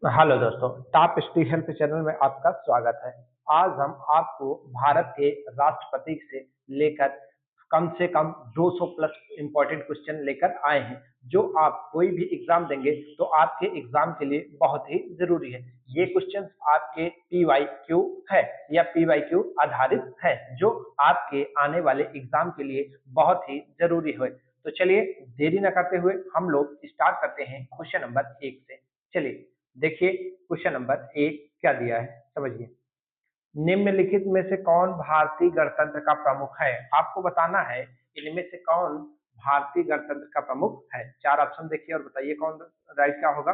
Hello दोस्तों, top स्टी health channel में आपका स्वागत है। आज हम आपको भारत के राष्ट्रपति से लेकर कम से कम 200 प्लस इम्पोर्टेंट क्वेश्चन लेकर आए हैं, जो आप कोई भी एग्जाम देंगे तो आपके एग्जाम के लिए बहुत ही जरूरी है। ये क्वेश्चन आपके PYQ है या PYQ आधारित है, जो आपके आने वाले एग्जाम के लिए बहुत ही जरूरी है। तो चलिए देरी न करते हुए हम लोग स्टार्ट करते हैं क्वेश्चन नंबर 1 से। चलिए देखिए, क्वेश्चन नंबर 1 क्या दिया है, समझिए। निम्नलिखित में से कौन भारतीय गणतंत्र का प्रमुख है? आपको बताना है इनमें से कौन भारतीय गणतंत्र का प्रमुख है। चार ऑप्शन देखिए और बताइए कौन राइट क्या होगा।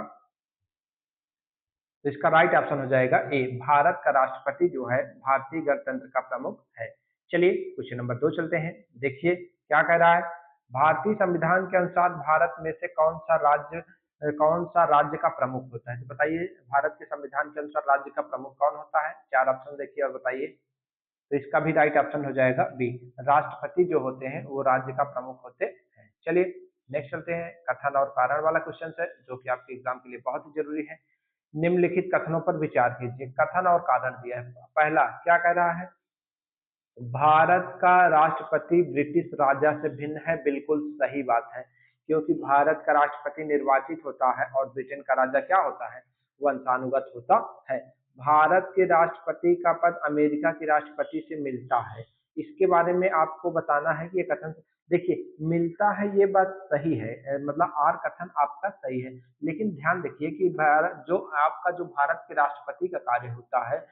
तो इसका राइट ऑप्शन हो जाएगा ए, भारत का राष्ट्रपति जो है भारतीय गणतंत्र का प्रमुख है। चलिए क्वेश्चन नंबर 2 चलते हैं। देखिए क्या कह रहा है, भारतीय संविधान के अनुसार भारत में से कौन सा राज्य का प्रमुख होता है। तो बताइए भारत के संविधान के अनुसार राज्य का प्रमुख कौन होता है। चार ऑप्शन देखिए और बताइए। तो इसका भी राइट ऑप्शन हो जाएगा बी, राष्ट्रपति जो होते हैं वो राज्य का प्रमुख होते हैं। चलिए नेक्स्ट चलते हैं, कथन और कारण वाला क्वेश्चन है, जो कि आपके एग्जाम के लिए बहुत ही जरूरी है। निम्नलिखित कथनों पर विचार कीजिए, कथन और कारण दिया है। पहला क्या कह रहा है, भारत का राष्ट्रपति ब्रिटिश राजा से भिन्न है। बिल्कुल सही बात है, क्योंकि भारत का राष्ट्रपति निर्वाचित होता है और ब्रिटेन का राजा क्या होता है, वंशानुगत होता है। भारत के राष्ट्रपति का पद अमेरिका के राष्ट्रपति से मिलता है। इसके बारे में आपको बताना है कि ये कथन, देखिए मिलता है ये बात सही है, मतलब आर कथन आपका सही है, लेकिन ध्यान देखिए कि भारत जो भारत के राष्ट्रपति का कार्य होता है,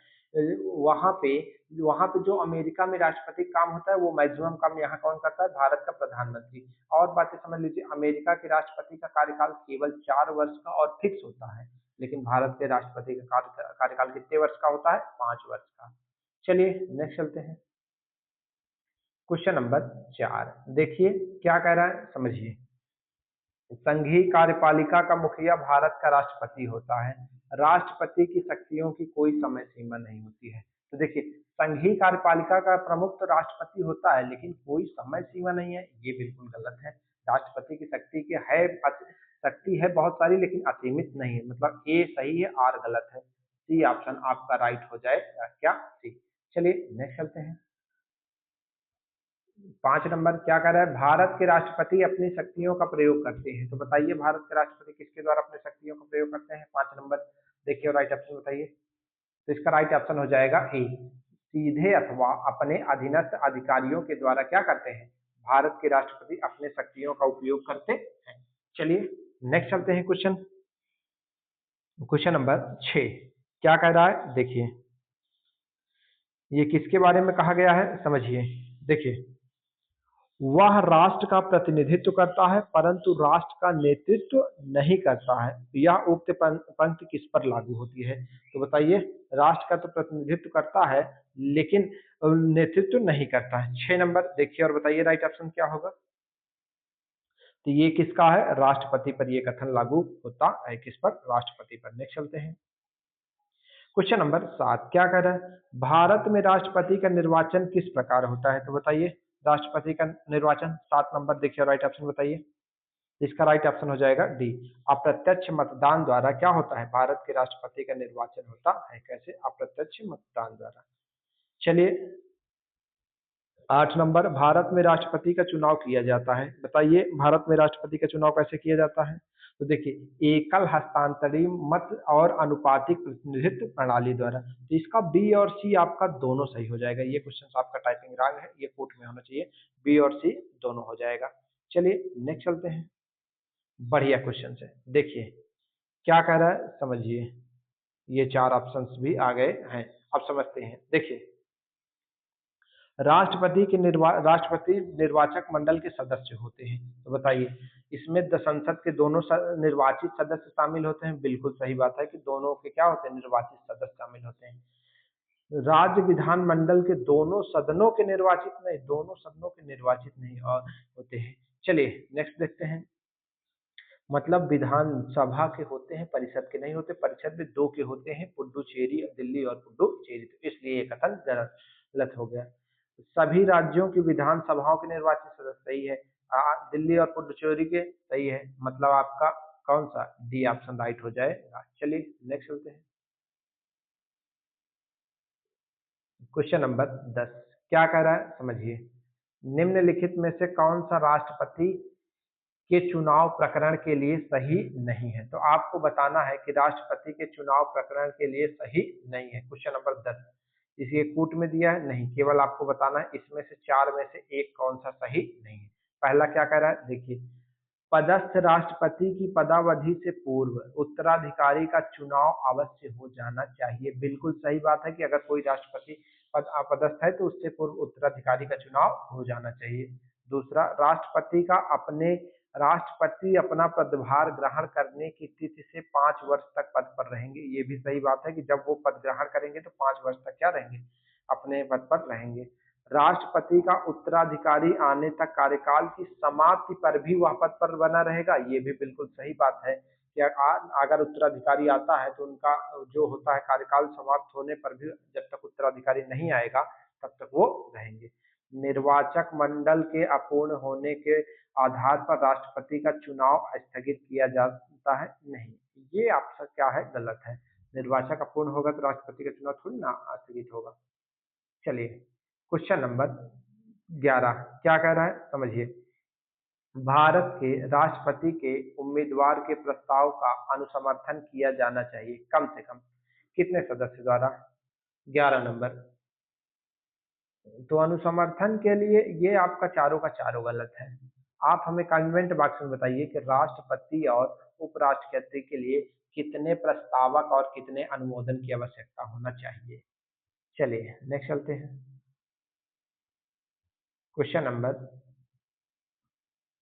वहां पे वहां पे जो अमेरिका में राष्ट्रपति काम होता है वो मैक्सिमम काम यहाँ कौन करता है, भारत का प्रधानमंत्री। और बातें समझ लीजिए, अमेरिका के राष्ट्रपति का कार्यकाल केवल 4 वर्ष का और फिक्स होता है, लेकिन भारत के राष्ट्रपति का कार्यकाल कितने वर्ष का होता है, 5 वर्ष का। चलिए नेक्स्ट चलते हैं, क्वेश्चन नंबर 4। देखिए क्या कह रहा है, समझिए। संघीय कार्यपालिका का मुखिया भारत का राष्ट्रपति होता है। राष्ट्रपति की शक्तियों की कोई समय सीमा नहीं होती है। तो देखिए, संघीय कार्यपालिका का प्रमुख तो राष्ट्रपति होता है, लेकिन कोई समय सीमा नहीं है, ये बिल्कुल गलत है। राष्ट्रपति की शक्ति है बहुत सारी, लेकिन असीमित नहीं है। मतलब ए सही है, आर गलत है। सी ऑप्शन आपका राइट हो जाएगा, क्या सी। चलिए नेक्स्ट चलते हैं, 5 नंबर क्या कह रहा है, भारत के राष्ट्रपति अपनी शक्तियों का प्रयोग करते हैं। तो बताइए भारत के राष्ट्रपति किसके द्वारा अपनी शक्तियों का प्रयोग करते हैं। 5 नंबर देखिए और राइट ऑप्शन बताइए। तो इसका राइट ऑप्शन हो जाएगा ए, सीधे अथवा अपने अधीनस्थ अधिकारियों के द्वारा क्या करते हैं, भारत के राष्ट्रपति अपने शक्तियों का उपयोग करते हैं। चलिए नेक्स्ट चलते हैं, क्वेश्चन नंबर 6 क्या कह रहा है, देखिए ये किसके बारे में कहा गया है, समझिए। देखिए, वह राष्ट्र का प्रतिनिधित्व करता है परंतु राष्ट्र का नेतृत्व नहीं करता है। यह उक्त पंक्ति किस पर लागू होती है। तो बताइए, राष्ट्र का तो प्रतिनिधित्व करता है लेकिन नेतृत्व नहीं करता है। 6 नंबर देखिए और बताइए राइट ऑप्शन क्या होगा। तो ये किसका है, राष्ट्रपति पर ये कथन लागू होता है। किस पर, राष्ट्रपति पर। नेक्स्ट चलते हैं, क्वेश्चन नंबर 7 क्या कह रहा है, भारत में राष्ट्रपति का निर्वाचन किस प्रकार होता है। तो बताइए राष्ट्रपति का निर्वाचन। 7 नंबर देखिए राइट ऑप्शन बताइए। इसका राइट ऑप्शन हो जाएगा डी, अप्रत्यक्ष मतदान द्वारा क्या होता है, भारत के राष्ट्रपति का निर्वाचन होता है। कैसे, अप्रत्यक्ष मतदान द्वारा। चलिए 8 नंबर, भारत में राष्ट्रपति का चुनाव किया जाता है। बताइए भारत में राष्ट्रपति का चुनाव कैसे किया जाता है। तो देखिए, एकल हस्तांतरी मत और अनुपातिक प्रतिनिधित्व प्रणाली द्वारा। तो इसका बी और सी आपका दोनों सही हो जाएगा। ये क्वेश्चन आपका टाइपिंग रॉन्ग है, ये कोट में होना चाहिए, बी और सी दोनों हो जाएगा। चलिए नेक्स्ट चलते हैं, बढ़िया क्वेश्चन है। देखिए क्या कह रहा है, समझिए। ये 4 ऑप्शंस भी आ गए हैं, अब समझते हैं। देखिए, राष्ट्रपति निर्वाचक मंडल के सदस्य होते हैं। तो बताइए, इसमें संसद के दोनों निर्वाचित सदस्य शामिल होते हैं। बिल्कुल सही बात है कि दोनों के क्या होते हैं, निर्वाचित सदस्य शामिल होते हैं। राज्य विधानमंडल के दोनों सदनों के निर्वाचित नहीं, दोनों सदनों के निर्वाचित नहीं और होते हैं। चलिए नेक्स्ट देखते हैं, मतलब विधानसभा के होते हैं, परिषद के नहीं होते। परिषद में 2 के होते हैं, पुडुचेरी दिल्ली और पुडुचेरी, तो इसलिए ये कथन गलत हो गया। सभी राज्यों की विधानसभाओं के निर्वाचित सदस्य सही है, दिल्ली और पुडुचेरी के सही है, मतलब आपका कौन सा? डी ऑप्शन राइट हो जाएगा। चलिए नेक्स्ट चलते हैं। क्वेश्चन नंबर 10 क्या कह रहा है समझिए। निम्नलिखित में से कौन सा राष्ट्रपति के चुनाव प्रकरण के लिए सही नहीं है? तो आपको बताना है कि राष्ट्रपति के चुनाव प्रकरण के लिए सही नहीं है। क्वेश्चन नंबर 10 इसे कूट में दिया है नहीं, केवल आपको बताना है इसमें से चार में से एक कौन सा सही नहीं है। पहला क्या कह रहा है देखिए, पदस्थ राष्ट्रपति की पदावधि से पूर्व उत्तराधिकारी का चुनाव अवश्य हो जाना चाहिए। बिल्कुल सही बात है कि अगर कोई राष्ट्रपति पदस्थ है तो उससे पूर्व उत्तराधिकारी का चुनाव हो जाना चाहिए। दूसरा, राष्ट्रपति अपना पदभार ग्रहण करने की तिथि से 5 वर्ष तक पद पर रहेंगे। ये भी सही बात है कि जब वो पद ग्रहण करेंगे तो 5 वर्ष तक क्या रहेंगे? अपने पद पर रहेंगे। राष्ट्रपति का उत्तराधिकारी आने तक कार्यकाल की समाप्ति पर भी वह पद पर बना रहेगा। ये भी बिल्कुल सही बात है कि अगर उत्तराधिकारी आता है तो उनका जो होता है कार्यकाल समाप्त होने पर भी जब तक उत्तराधिकारी नहीं आएगा तब तक वो रहेंगे। निर्वाचक मंडल के अपूर्ण होने के आधार पर राष्ट्रपति का चुनाव स्थगित किया जाता है नहीं। ये आपका क्या है? गलत है। निर्वाचक अपूर्ण होगा तो राष्ट्रपति का चुनाव थोड़ी ना स्थगित होगा। चलिए क्वेश्चन नंबर 11 क्या कह रहा है समझिए। भारत के राष्ट्रपति के उम्मीदवार के प्रस्ताव का अनुसमर्थन किया जाना चाहिए कम से कम कितने सदस्य द्वारा? 11 नंबर। तो अनुसमर्थन के लिए ये आपका चारों का चारों गलत है। आप हमें कमेंट बॉक्स में बताइए कि राष्ट्रपति और उपराष्ट्रपति के लिए कितने प्रस्तावक और कितने अनुमोदन की आवश्यकता होना चाहिए। चलिए नेक्स्ट चलते हैं। क्वेश्चन नंबर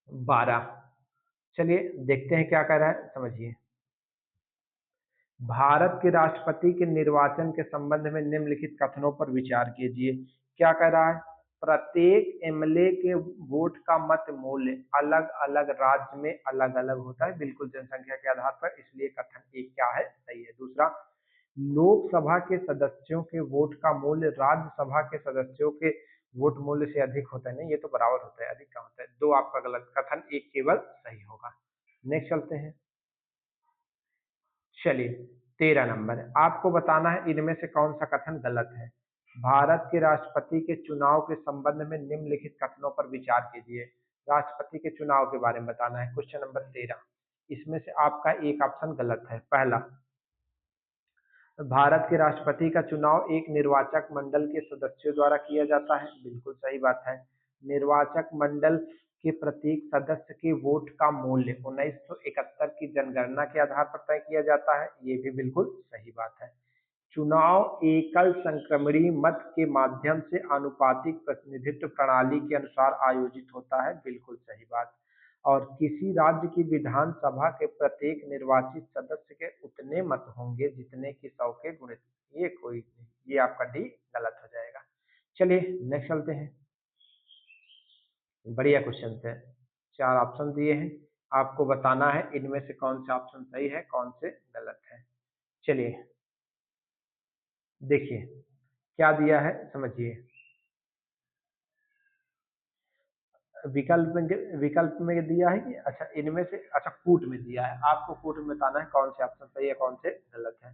12 चलिए देखते हैं क्या कह रहा है समझिए। भारत के राष्ट्रपति के निर्वाचन के संबंध में निम्नलिखित कथनों पर विचार कीजिए। क्या कह रहा है? प्रत्येक एमएलए के वोट का मत मूल्य अलग अलग राज्य में अलग अलग होता है, बिल्कुल जनसंख्या के आधार पर, इसलिए कथन एक क्या है? सही है। दूसरा, लोकसभा के सदस्यों के वोट का मूल्य राज्यसभा के सदस्यों के वोट मूल्य से अधिक होता है। नहीं, ये तो बराबर होता है, अधिक का होता है। दो आपका गलत, कथन एक केवल सही होगा। नेक्स्ट चलते हैं। चलिए 13 नंबर आपको बताना है इनमें से कौन सा कथन गलत है। भारत के राष्ट्रपति के चुनाव के संबंध में निम्नलिखित कथनों पर विचार कीजिए। राष्ट्रपति के चुनाव के बारे में बताना है। क्वेश्चन नंबर 13 इसमें से आपका एक ऑप्शन गलत है। पहला, भारत के राष्ट्रपति का चुनाव एक निर्वाचक मंडल के सदस्यों द्वारा किया जाता है। बिल्कुल सही बात है। निर्वाचक मंडल के प्रत्येक सदस्य के वोट का मूल्य 1971 की जनगणना के आधार पर तय किया जाता है। ये भी बिल्कुल सही बात है। चुनाव एकल संक्रमणीय मत के माध्यम से आनुपातिक प्रतिनिधित्व प्रणाली के अनुसार आयोजित होता है। बिल्कुल सही बात। और किसी राज्य की विधानसभा के प्रत्येक निर्वाचित सदस्य के उतने मत होंगे जितने कि 100 के गुणित। ये कोई नहीं, ये आपका डी गलत हो जाएगा। चलिए नेक्स्ट चलते हैं। बढ़िया क्वेश्चन है। 4 ऑप्शन दिए हैं, आपको बताना है इनमें से कौन से ऑप्शन सही है कौन से गलत है। चलिए देखिए क्या दिया है समझिए। विकल्प में दिया है कि अच्छा इनमें से, अच्छा कूट में दिया है। आपको कूट में बताना है कौन से ऑप्शन सही है कौन से गलत है।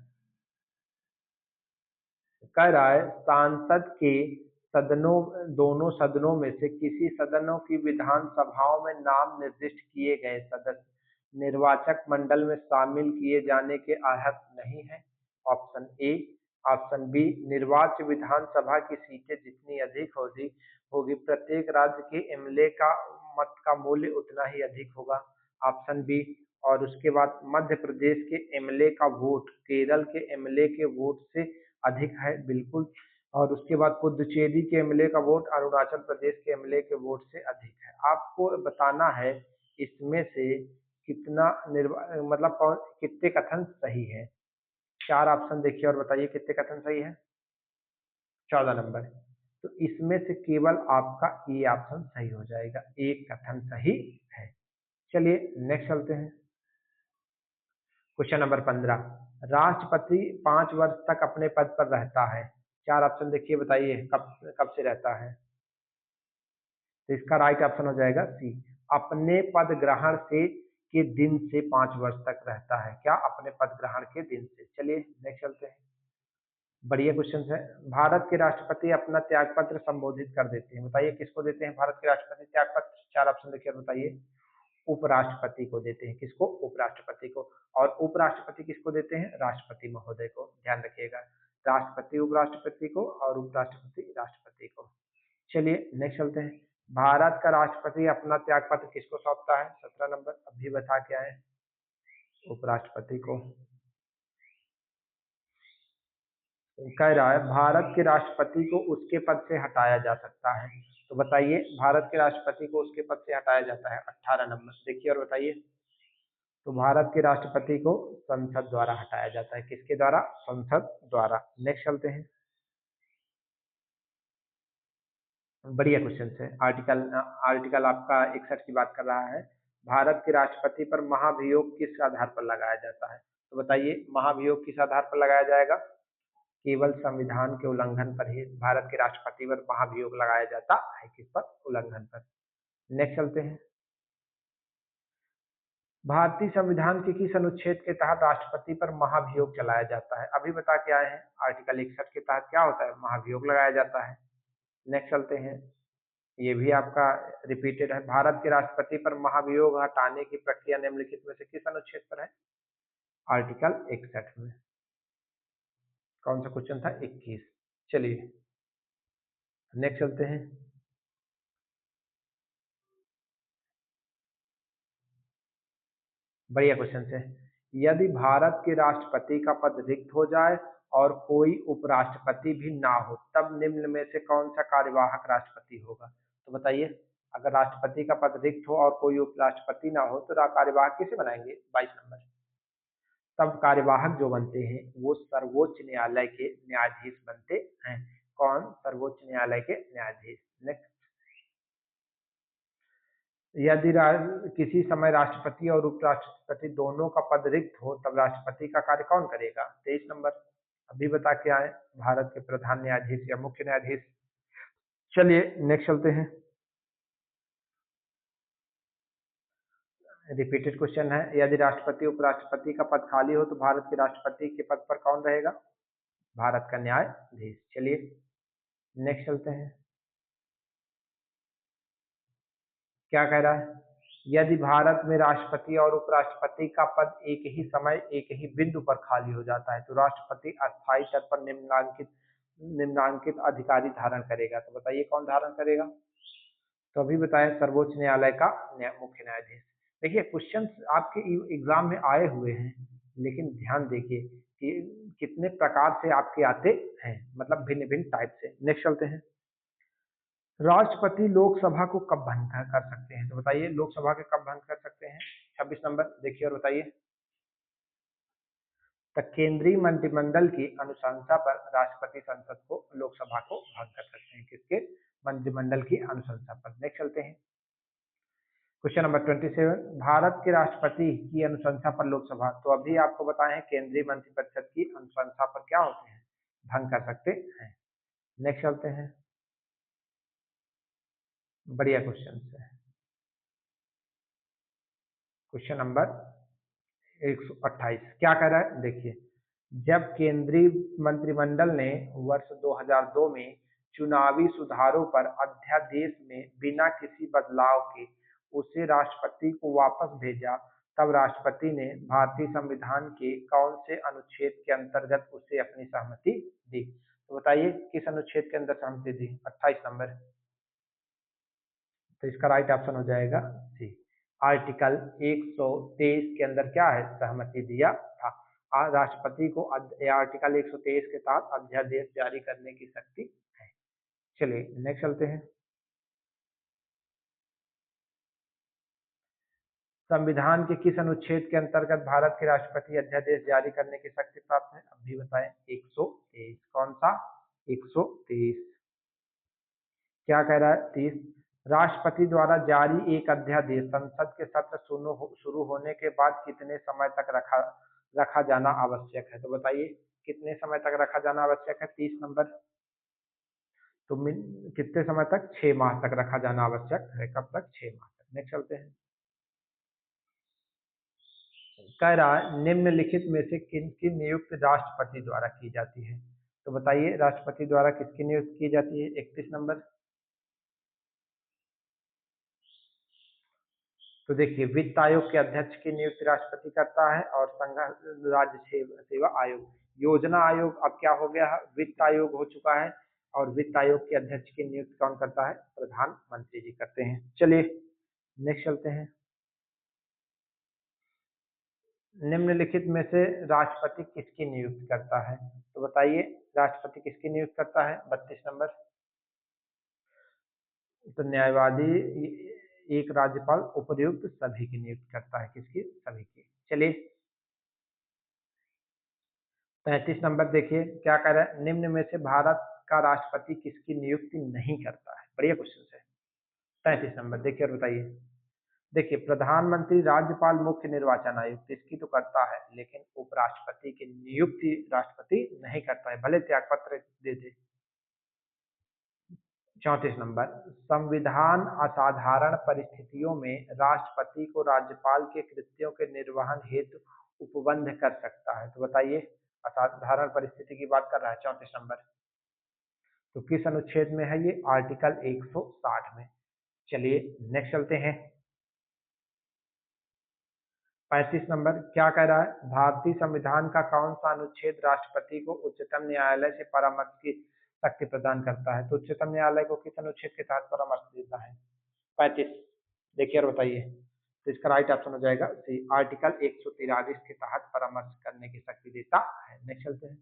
कह रहा है सांसद के सदनों दोनों सदनों में से किसी सदनों की विधानसभाओं में नाम निर्दिष्ट किए गए सदस्य निर्वाचक मंडल में शामिल किए जाने के अर्हत नहीं है। Option A. ऑप्शन बी, निर्वाच्य विधानसभा की सीटें जितनी अधिक होगी प्रत्येक राज्य के एमएलए का मत का मूल्य उतना ही अधिक होगा। ऑप्शन बी, और उसके बाद मध्य प्रदेश के एमएलए का वोट केरल के एमएलए के वोट से अधिक है। बिल्कुल। और उसके बाद पुदुचेरी के एमएलए का वोट अरुणाचल प्रदेश के एमएलए के वोट से अधिक है। आपको बताना है इसमें से कितना मतलब कौन कितने कथन सही है। 4 ऑप्शन देखिए और बताइए कितने कथन सही है। 14 नंबर। तो इसमें से केवल आपका ए ऑप्शन सही हो जाएगा, एक कथन सही है। चलिए नेक्स्ट चलते हैं। क्वेश्चन नंबर 15 राष्ट्रपति 5 वर्ष तक अपने पद पर रहता है। 4 ऑप्शन देखिए, बताइए कब कब से रहता है। तो इसका राइट ऑप्शन हो जाएगा सी, अपने पद ग्रहण से के दिन से 5 वर्ष तक रहता है? क्या अपने पद ग्रहण के दिन से? चलिए नेक्स्ट चलते हैं। बढ़िया क्वेश्चन है। भारत के राष्ट्रपति अपना त्यागपत्र संबोधित कर देते हैं, बताइए किसको देते हैं भारत के राष्ट्रपति त्यागपत्र? 4 ऑप्शन देखिए और बताइए। उपराष्ट्रपति को देते हैं, किसको? उपराष्ट्रपति को। और उपराष्ट्रपति किसको देते हैं? राष्ट्रपति महोदय को, ध्यान रखिएगा। राष्ट्रपति उपराष्ट्रपति को और उपराष्ट्रपति राष्ट्रपति को। चलिए नेक्स्ट चलते हैं। भारत का राष्ट्रपति अपना त्यागपत्र किसको सौंपता है? 17 नंबर, अभी बता के आए। उपराष्ट्रपति को। कह रहा है भारत के राष्ट्रपति को उसके पद से हटाया जा सकता है, तो बताइए भारत के राष्ट्रपति को उसके पद से हटाया जाता है? 18 नंबर, देखिए और बताइए। तो भारत के राष्ट्रपति को संसद द्वारा हटाया जाता है, किसके द्वारा? संसद द्वारा। नेक्स्ट चलते हैं। बढ़िया क्वेश्चन है। आर्टिकल आर्टिकल आपका 61 की बात कर रहा है। भारत के राष्ट्रपति पर महाभियोग किस आधार पर लगाया जाता है? तो बताइए महाभियोग किस आधार पर लगाया जाएगा? केवल संविधान के उल्लंघन पर ही भारत के राष्ट्रपति पर महाभियोग लगाया जाता है, किस पर? उल्लंघन पर। नेक्स्ट चलते हैं। भारतीय संविधान के किस अनुच्छेद के तहत राष्ट्रपति पर महाभियोग चलाया जाता है? अभी बता के आए हैं। आर्टिकल 61 के तहत क्या होता है? महाभियोग लगाया जाता है। नेक्स्ट चलते हैं। ये भी आपका रिपीटेड है। भारत के राष्ट्रपति पर महाभियोग हटाने की प्रक्रिया निम्नलिखित में से किस अनुच्छेद पर है? आर्टिकल 61 में। कौन सा क्वेश्चन था? 21। चलिए नेक्स्ट चलते हैं। बढ़िया क्वेश्चन है। यदि भारत के राष्ट्रपति का पद रिक्त हो जाए और कोई उपराष्ट्रपति भी ना हो, तब निम्न में से कौन सा कार्यवाहक राष्ट्रपति होगा? तो बताइए, अगर राष्ट्रपति का पद रिक्त हो और कोई उपराष्ट्रपति ना हो तो कार्यवाहक किसे बनाएंगे? 22 नंबर। तब कार्यवाहक जो बनते हैं वो सर्वोच्च न्यायालय के न्यायाधीश बनते हैं। कौन? सर्वोच्च न्यायालय के न्यायाधीश। नेक्स्ट। यदि किसी समय राष्ट्रपति और उपराष्ट्रपति दोनों का पद रिक्त हो तब राष्ट्रपति का कार्य कौन करेगा? 23 नंबर, अभी बता के आए। भारत के प्रधान न्यायाधीश या मुख्य न्यायाधीश। चलिए नेक्स्ट चलते हैं। रिपीटेड क्वेश्चन है। यदि राष्ट्रपति उपराष्ट्रपति का पद खाली हो तो भारत के राष्ट्रपति के पद पर कौन रहेगा? भारत का न्यायाधीश। चलिए नेक्स्ट चलते हैं। क्या कह रहा है? यदि भारत में राष्ट्रपति और उपराष्ट्रपति का पद एक ही समय एक ही बिंदु पर खाली हो जाता है तो राष्ट्रपति अस्थायी तौर पर निम्नांकित अधिकारी धारण करेगा, तो बताइए कौन धारण करेगा? तो अभी बताया सर्वोच्च न्यायालय का मुख्य न्यायाधीश। देखिए क्वेश्चन आपके एग्जाम में आए हुए हैं, लेकिन ध्यान देखिए कि कितने प्रकार से आपके आते हैं, मतलब भिन्न भिन्न टाइप से। नेक्स्ट चलते हैं। राष्ट्रपति लोकसभा को कब भंग कर सकते हैं? तो बताइए लोकसभा के कब भंग कर सकते हैं? 26 नंबर, देखिए और बताइए। तो केंद्रीय मंत्रिमंडल की अनुशंसा पर राष्ट्रपति संसद को लोकसभा को भंग कर सकते हैं, किसके? मंत्रिमंडल की अनुशंसा पर। नेक्स्ट चलते हैं। Question number 27। भारत के राष्ट्रपति की अनुशंसा पर लोकसभा, तो अभी आपको बताए हैं केंद्रीय मंत्रिपरिषद की अनुशंसा पर क्या होते हैं? भंग कर सकते हैं। नेक्स्ट चलते हैं। बढ़िया क्वेश्चन है। क्वेश्चन नंबर 128 क्या कह रहा है? देखिए, जब केंद्रीय मंत्रिमंडल ने वर्ष 2002 में चुनावी सुधारों पर अध्यादेश में बिना किसी बदलाव के उसे राष्ट्रपति को वापस भेजा, तब राष्ट्रपति ने भारतीय संविधान के कौन से अनुच्छेद के अंतर्गत उसे अपनी सहमति दी? तो बताइए किस अनुच्छेद के अंदर सहमति दी? 28 नंबर। तो इसका राइट ऑप्शन हो जाएगा सी। आर्टिकल 123 के अंदर क्या है? सहमति दिया था। राष्ट्रपति को आर्टिकल 123 के तहत अध्यादेश जारी करने की शक्ति है। चलिए नेक्स्ट चलते हैं। संविधान के किस अनुच्छेद के अंतर्गत भारत के राष्ट्रपति अध्यादेश जारी करने की शक्ति प्राप्त है? अभी बताएं। 123। कौन सा? 123। क्या कह रहा है? 30। राष्ट्रपति द्वारा जारी एक अध्यादेश संसद के सत्र शुरू होने के बाद कितने समय तक रखा जाना आवश्यक है? तो बताइए कितने समय तक रखा जाना आवश्यक है? 30 नंबर। तो कितने समय तक? 6 माह तक रखा जाना आवश्यक है। कब तक? 6 माह तक। नेक्स्ट चलते हैं। कह रहा है निम्नलिखित में से किनकी नियुक्ति राष्ट्रपति द्वारा की जाती है। तो बताइए राष्ट्रपति द्वारा किसकी नियुक्ति की जाती है। 31 नंबर। तो देखिए वित्त आयोग के अध्यक्ष की नियुक्ति राष्ट्रपति करता है और संघ राज्य सेवा आयोग, योजना आयोग अब क्या हो गया है, वित्त आयोग हो चुका है। और वित्त आयोग के अध्यक्ष की नियुक्ति कौन करता है, प्रधानमंत्री जी करते हैं। चलिए नेक्स्ट चलते हैं। निम्नलिखित में से राष्ट्रपति किसकी नियुक्ति करता है। तो बताइए राष्ट्रपति किसकी नियुक्ति करता है। 32 नंबर। तो न्यायवादी एक राज्यपाल उपर्युक्त सभी की नियुक्ति करता है। किसकी, सभी की। चलिए 35 नंबर देखिए क्या कह रहा है, निम्न में से भारत का राष्ट्रपति किसकी नियुक्ति नहीं करता है। बढ़िया क्वेश्चन है। 35 नंबर देखिए और बताइए। देखिए प्रधानमंत्री, राज्यपाल, मुख्य निर्वाचन आयुक्त इसकी तो करता है, लेकिन उपराष्ट्रपति की नियुक्ति राष्ट्रपति नहीं करता है, भले त्याग पत्र दे दे। 34 नंबर, संविधान असाधारण परिस्थितियों में राष्ट्रपति को राज्यपाल के कृत्यों के निर्वहन हेतु उपबंध कर सकता है। तो बताइए असाधारण परिस्थिति की बात कर रहा है। 34 नंबर। तो किस अनुच्छेद में है ये, आर्टिकल 160 में। चलिए नेक्स्ट चलते हैं। 35 नंबर क्या कह रहा है, भारतीय संविधान का कौन सा अनुच्छेद राष्ट्रपति को उच्चतम न्यायालय से परामर्श की शक्ति प्रदान करता है। तो उच्चतम न्यायालय को किस अनुच्छेद के तहत परामर्श देता है। 35 देखिए और बताइए। तो इसका राइट ऑप्शन हो जाएगा सी, आर्टिकल 143 के तहत परामर्श करने की शक्ति देता है। नेक्स्ट चलते हैं।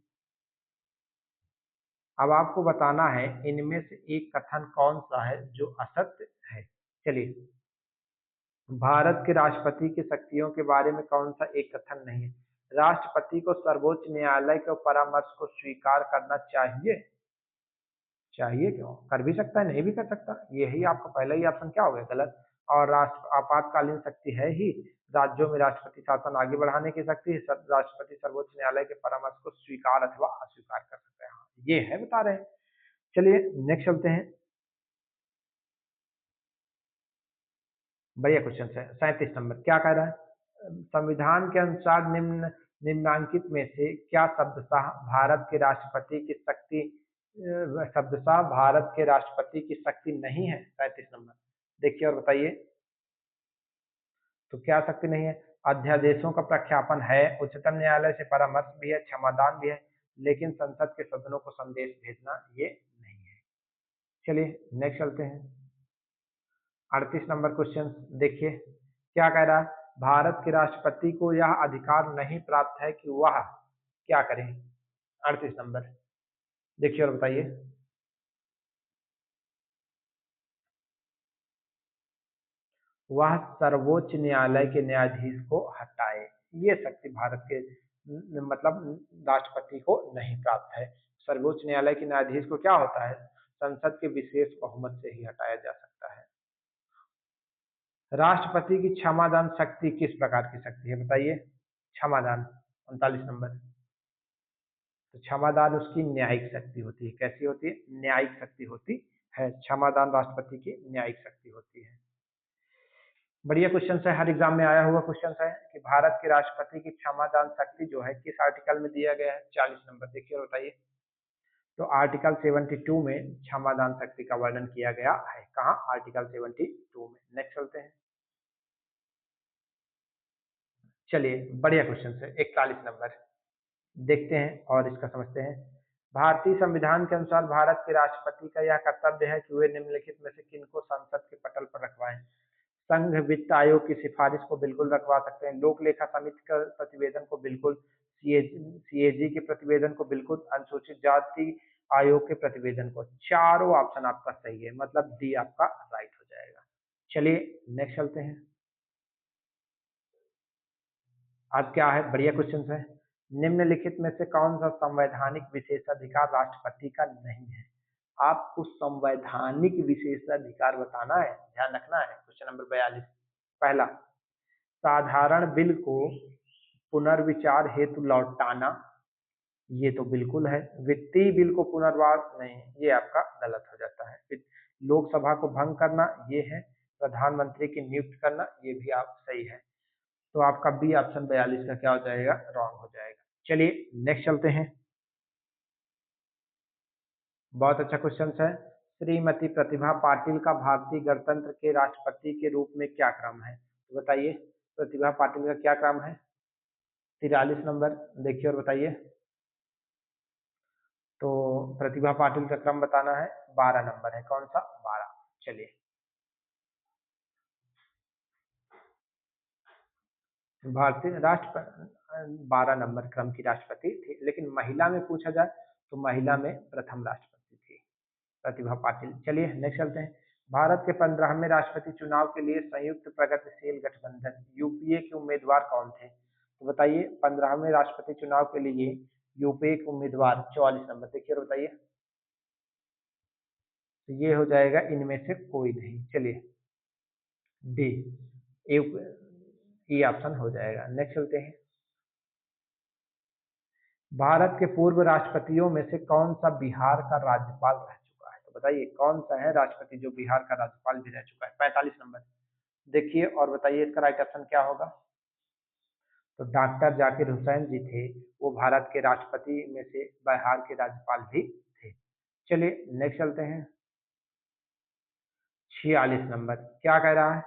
अब आपको बताना है इनमें से एक कथन कौन सा है जो असत्य है। चलिए, भारत के राष्ट्रपति की शक्तियों के बारे में कौन सा एक कथन नहीं है। राष्ट्रपति को सर्वोच्च न्यायालय के परामर्श को स्वीकार करना चाहिए। चाहिए क्यों, कर भी सकता है, नहीं भी कर सकता। यही आपका पहला ही ऑप्शन क्या हो गया, गलत। और राष्ट्र आपातकालीन शक्ति है ही, राज्यों में राष्ट्रपति शासन आगे बढ़ाने की शक्ति है। राष्ट्रपति सर्वोच्च न्यायालय के परामर्श को स्वीकार अथवा अस्वीकार कर सकते हैं। ये है, बता रहे हैं। चलिए नेक्स्ट चलते हैं। बढ़िया क्वेश्चन है। 37 नंबर क्या कह रहा है, संविधान के अनुसार निम्नांकित में से क्या शब्दशः भारत के राष्ट्रपति की शक्ति शब्दशः भारत के राष्ट्रपति की शक्ति नहीं है। 37 नंबर देखिए और बताइए। तो क्या शक्ति नहीं है, अध्यादेशों का प्रख्यापन है, उच्चतम न्यायालय से परामर्श भी है, क्षमादान भी है, लेकिन संसद के सदनों को संदेश भेजना ये नहीं है। चलिए नेक्स्ट चलते हैं। 38 नंबर क्वेश्चन देखिए क्या कह रहा है, भारत के राष्ट्रपति को यह अधिकार नहीं प्राप्त है कि वह क्या करें। 38 नंबर देखिए और बताइए। वह सर्वोच्च न्यायालय के न्यायाधीश को हटाए। ये शक्ति भारत के मतलब राष्ट्रपति को नहीं प्राप्त है। सर्वोच्च न्यायालय के न्यायाधीश को क्या होता है, संसद के विशेष बहुमत से ही हटाया जा सकता है। राष्ट्रपति की क्षमादान शक्ति किस प्रकार की शक्ति है, बताइए। क्षमादान 39 नंबर। तो क्षमादान उसकी न्यायिक शक्ति होती है। कैसी होती है, न्यायिक शक्ति होती है। क्षमादान राष्ट्रपति की न्यायिक शक्ति होती है। बढ़िया क्वेश्चन है, हर एग्जाम में आया हुआ क्वेश्चन है कि भारत के राष्ट्रपति की क्षमादान शक्ति जो है किस आर्टिकल में दिया गया है। 40 नंबर देखिए और बताइए। तो आर्टिकल 72 में क्षमादान शक्ति का वर्णन किया गया है। कहाँ, आर्टिकल 72 में। नेक्स्ट चलते हैं। चलिए बढ़िया क्वेश्चन है, 41 नंबर देखते हैं और इसका समझते हैं। भारतीय संविधान के अनुसार भारत के राष्ट्रपति का यह कर्तव्य है कि वे निम्नलिखित में से किनको संसद के पटल पर रखवाएं। संघ वित्त आयोग की सिफारिश को बिल्कुल रखवा सकते हैं, लोक लेखा समिति का प्रतिवेदन को बिल्कुल, सीएजी के प्रतिवेदन को बिल्कुल, अनुसूचित जाति आयोग के प्रतिवेदन को। चारों ऑप्शन आपका सही है, मतलब डी आपका राइट हो जाएगा। चलिए नेक्स्ट चलते हैं। अब क्या है, बढ़िया क्वेश्चन है। निम्नलिखित में से कौन सा संवैधानिक विशेषाधिकार राष्ट्रपति का नहीं है। आपको संवैधानिक विशेषाधिकार बताना है, ध्यान रखना है। Question number 42। पहला, साधारण बिल को पुनर्विचार हेतु लौटाना, ये तो बिल्कुल है। वित्तीय बिल को पुनर्वास नहीं, ये आपका गलत हो जाता है। लोकसभा को भंग करना ये है। प्रधानमंत्री की नियुक्ति करना ये भी आप सही है। तो आपका बी ऑप्शन 42 का क्या हो जाएगा, रॉन्ग हो जाएगा। चलिए नेक्स्ट चलते हैं। बहुत अच्छा क्वेश्चन है। श्रीमती प्रतिभा पाटिल का भारतीय गणतंत्र के राष्ट्रपति के रूप में क्या क्रम है, तो बताइए प्रतिभा पाटिल का क्या क्रम है। 43 नंबर, देखिए और बताइए। तो प्रतिभा पाटिल का क्रम बताना है, 12 नंबर है, कौन सा, 12। चलिए, भारतीय राष्ट्र 12 नंबर क्रम की राष्ट्रपति थी, लेकिन महिला में पूछा जाए तो महिला में प्रथम राष्ट्रपति थी प्रतिभा पाटिल। चलिए नेक्स्ट चलते हैं। भारत के 15वें राष्ट्रपति चुनाव के लिए संयुक्त प्रगतिशील गठबंधन यूपीए के उम्मीदवार कौन थे, तो बताइए 15वें राष्ट्रपति चुनाव के लिए यूपीए के उम्मीदवार। 44 नंबर, देखिए और बताइए। तो ये हो जाएगा इनमें से कोई नहीं। चलिए डी, ए ऑप्शन हो जाएगा। नेक्स्ट चलते हैं। भारत के पूर्व राष्ट्रपतियों में से कौन सा बिहार का राज्यपाल रह चुका है, तो बताइए कौन सा है राष्ट्रपति जो बिहार का राज्यपाल भी रह चुका है। 45 नंबर, देखिए और बताइए इसका राइट ऑप्शन क्या होगा। तो डॉक्टर जाकिर हुसैन जी थे, वो भारत के राष्ट्रपति में से बिहार के राज्यपाल भी थे। चलिए नेक्स्ट चलते हैं। 46 नंबर क्या कह रहा है,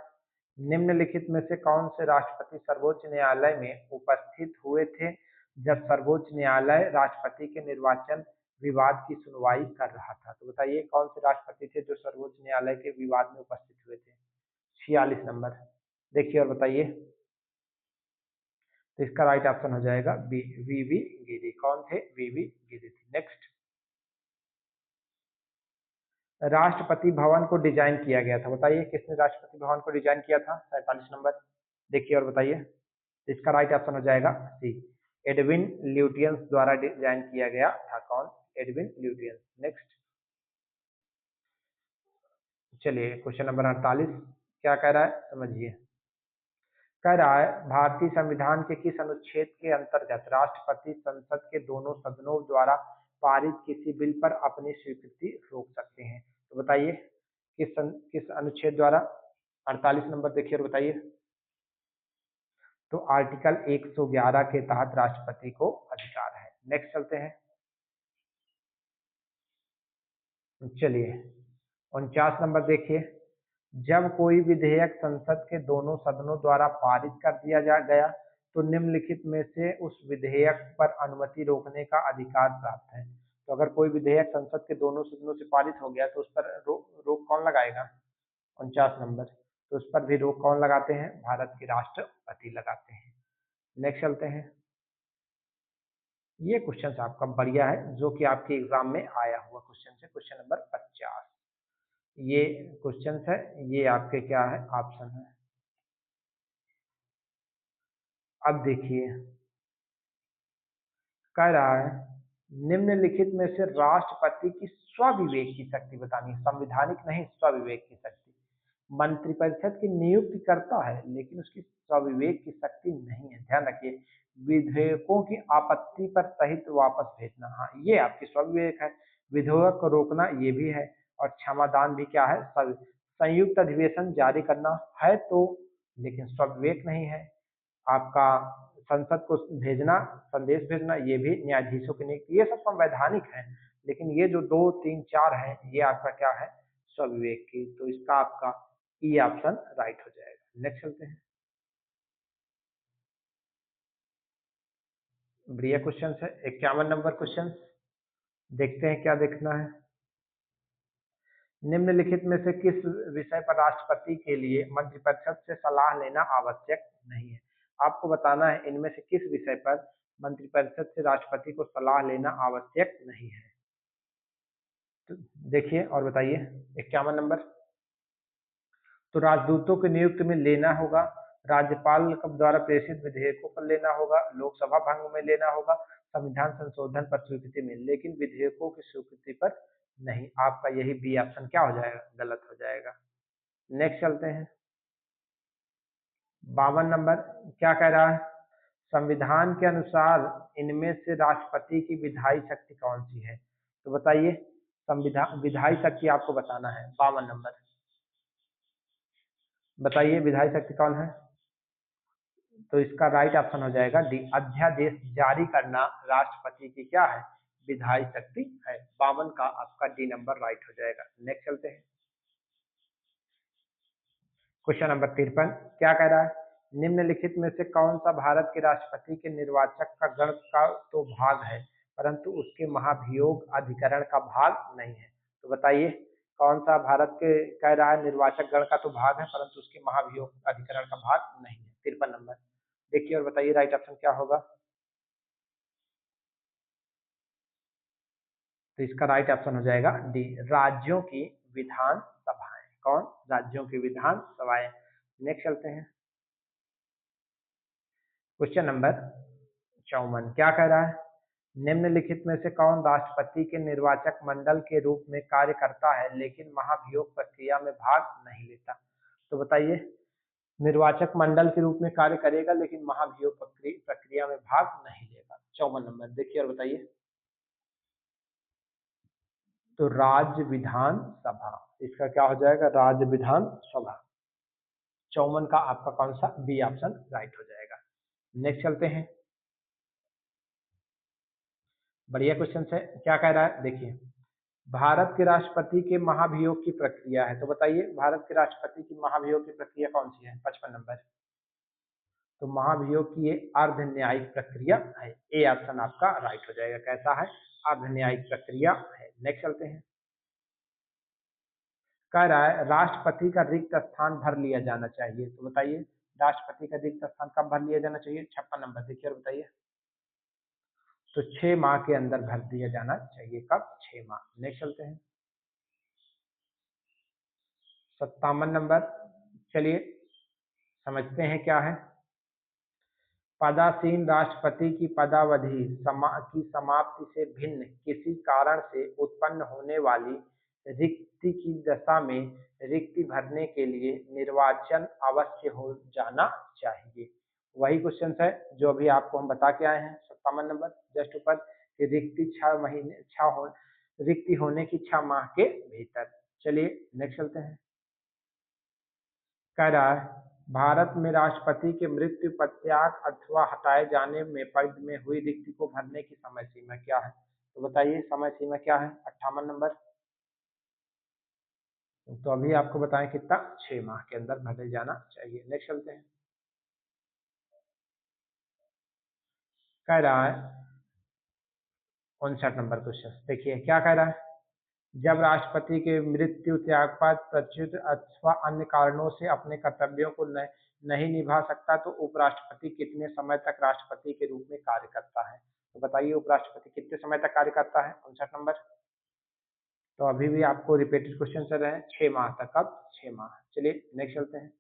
निम्नलिखित में से कौन से राष्ट्रपति सर्वोच्च न्यायालय में उपस्थित हुए थे जब सर्वोच्च न्यायालय राष्ट्रपति के निर्वाचन विवाद की सुनवाई कर रहा था, तो बताइए कौन से राष्ट्रपति थे जो सर्वोच्च न्यायालय के विवाद में उपस्थित हुए थे। 46 नंबर, देखिए और बताइए। तो इसका राइट ऑप्शन हो जाएगा बी, वीवी गिरी। कौन थे, वीवी गिरी थे। नेक्स्ट, राष्ट्रपति भवन को डिजाइन किया गया था, बताइए किसने राष्ट्रपति भवन को डिजाइन किया था। 47 नंबर, देखिए और बताइए। इसका राइट ऑप्शन हो जाएगा सी, एडविन ल्यूटियंस द्वारा डिजाइन किया गया था। कौन, एडविन ल्यूटियंस। नेक्स्ट, चलिए क्वेश्चन नंबर 48 क्या कह रहा है समझिए। कह रहा है भारतीय संविधान के किस अनुच्छेद के अंतर्गत राष्ट्रपति संसद के दोनों सदनों द्वारा पारित किसी बिल पर अपनी स्वीकृति रोक सकते हैं, तो बताइए किस अनुच्छेद द्वारा। 48 नंबर, देखिए और बताइए। तो आर्टिकल 111 के तहत राष्ट्रपति को अधिकार है। नेक्स्ट चलते हैं। चलिए 49 नंबर देखिए। जब कोई विधेयक संसद के दोनों सदनों द्वारा पारित कर दिया गया तो निम्नलिखित में से उस विधेयक पर अनुमति रोकने का अधिकार प्राप्त है। तो अगर कोई विधेयक संसद के दोनों सदनों से पारित हो गया तो उस पर रोक कौन लगाएगा। 49 नंबर, तो उस पर भी रोक कौन लगाते हैं, भारत के राष्ट्रपति लगाते हैं। नेक्स्ट चलते हैं। ये क्वेश्चन आपका बढ़िया है जो कि आपके एग्जाम में आया हुआ क्वेश्चन है, क्वेश्चन नंबर 50। ये क्वेश्चन है, ये आपके क्या है, ऑप्शन है। अब देखिए कह रहा है निम्नलिखित में से राष्ट्रपति की स्वविवेक की शक्ति बतानी है, संवैधानिक नहीं, स्वविवेक की शक्ति। मंत्रिपरिषद की नियुक्ति करता है लेकिन उसकी स्वविवेक की शक्ति नहीं है, ध्यान रखिए। विधेयकों की आपत्ति पर सहित वापस भेजना, हाँ ये आपकी स्वविवेक है। विधेयक को रोकना ये भी है, और क्षमादान भी क्या है, संयुक्त अधिवेशन जारी करना है तो, लेकिन स्वविवेक नहीं है। आपका संसद को भेजना, संदेश भेजना, ये भी न्यायाधीशों की नियुक्ति, ये सब संवैधानिक है। लेकिन ये जो 2, 3, 4 है ये आपका क्या है, स्वविवेक की। तो इसका आपका ई ऑप्शन राइट हो जाएगा। नेक्स्ट चलते हैं। बढ़िया क्वेश्चन है। 51 नंबर क्वेश्चन देखते हैं क्या देखना है। निम्नलिखित में से किस विषय पर राष्ट्रपति के लिए मंत्रिपरिषद से सलाह लेना आवश्यक नहीं है, आपको बताना है इनमें से किस विषय पर मंत्रिपरिषद से राष्ट्रपति को सलाह लेना आवश्यक नहीं है। तो देखिए और बताइए। 51 नंबर, तो राजदूतों की नियुक्ति में लेना होगा, राज्यपाल द्वारा प्रेषित विधेयकों पर लेना होगा, लोकसभा भंग में लेना होगा, संविधान संशोधन पर स्वीकृति में, लेकिन विधेयकों की स्वीकृति पर नहीं। आपका यही बी ऑप्शन क्या हो जाएगा, गलत हो जाएगा। नेक्स्ट चलते हैं। 52 नंबर क्या कह रहा है, संविधान के अनुसार इनमें से राष्ट्रपति की विधायी शक्ति कौन सी है, तो बताइए संविधान विधायी शक्ति आपको बताना है। 52 नंबर, बताइए विधायी शक्ति कौन है। तो इसका राइट ऑप्शन हो जाएगा डी, अध्यादेश जारी करना राष्ट्रपति की क्या है, विधायी शक्ति है। 52 का आपका डी नंबर राइट हो जाएगा। नेक्स्ट चलते हैं, क्वेश्चन नंबर 53 क्या कह रहा है, निम्नलिखित में से कौन सा भारत के राष्ट्रपति के निर्वाचक का गण का तो भाग है परंतु उसके महाभियोग अधिकरण का भाग नहीं है। तो बताइए कौन सा भारत के कह रहा है निर्वाचक गण का तो भाग है परंतु उसके महाभियोग अधिकरण का भाग नहीं है। 53 नंबर देखिए और बताइए राइट ऑप्शन क्या होगा। तो इसका राइट ऑप्शन हो जाएगा डी, राज्यों की विधान सभाएं। कौन, राज्यों की विधान सभाएं। नेक्स्ट चलते हैं, क्वेश्चन नंबर 54 क्या कह रहा है, निम्नलिखित में से कौन राष्ट्रपति के निर्वाचक मंडल के रूप में कार्य करता है लेकिन महाभियोग प्रक्रिया में भाग नहीं लेता। तो बताइए निर्वाचक मंडल के रूप में कार्य करेगा लेकिन महाभियोग प्रक्रिया में भाग नहीं लेगा। 54 नंबर देखिए और बताइए। तो राज्य विधान सभा, इसका क्या हो जाएगा, राज्य विधान सभा। 54 का आपका कौन सा, बी ऑप्शन राइट हो जाएगा। नेक्स्ट चलते हैं, बढ़िया क्वेश्चन है। क्या कह रहा है देखिए, भारत के राष्ट्रपति के महाभियोग की प्रक्रिया है। तो बताइए भारत के राष्ट्रपति की महाभियोग की प्रक्रिया कौन सी है। 55 नंबर। तो महाभियोग की ये अर्ध न्यायिक प्रक्रिया है। ए ऑप्शन आपका राइट हो जाएगा। कैसा है, अर्ध न्यायिक प्रक्रिया है। नेक्स्ट चलते हैं, कह रहा है राष्ट्रपति का रिक्त स्थान भर लिया जाना चाहिए। तो बताइए राष्ट्रपति का रिक्त स्थान कब भर लिया जाना चाहिए। 56 नंबर देखिए और बताइए। तो 6 माह के अंदर भर दिया जाना चाहिए। कब, 6 माह। नेक्स्ट चलते हैं, 57 नंबर। चलिए समझते हैं क्या है। पदासीन राष्ट्रपति की पदावधि की समाप्ति से भिन्न किसी कारण से उत्पन्न होने वाली रिक्ति की दशा में रिक्ति भरने के लिए निर्वाचन अवश्य हो जाना चाहिए। वही क्वेश्चन है जो अभी आपको हम बता के आए हैं। 57 नंबर जस्ट ऊपर कि रिक्ति 6 महीने रिक्ति होने की 6 माह के भीतर। चलिए नेक्स्ट चलते हैं, कह रहा है भारत में राष्ट्रपति के मृत्यु पत्याग अथवा हटाए जाने में पद में हुई रिक्ति को भरने की समय सीमा क्या है। तो बताइए समय सीमा क्या है। 58 नंबर। तो अभी आपको बताएं कितना, 6 माह के अंदर भरे जाना चाहिए। नेक्स्ट चलते हैं, कह रहा है 59 नंबर क्वेश्चन देखिए क्या कह रहा है, जब राष्ट्रपति के मृत्यु, त्यागपत्र, प्रच्युत अथवा अन्य कारणों से अपने कर्तव्यों को नहीं निभा सकता तो उपराष्ट्रपति कितने समय तक राष्ट्रपति के रूप में कार्य करता है। तो बताइए उपराष्ट्रपति कितने समय तक कार्य करता है। 59 नंबर। तो अभी भी आपको रिपीटेड क्वेश्चन चल रहे हैं, 6 माह तक। अब 6 माह। चलिए नेक्स्ट चलते हैं,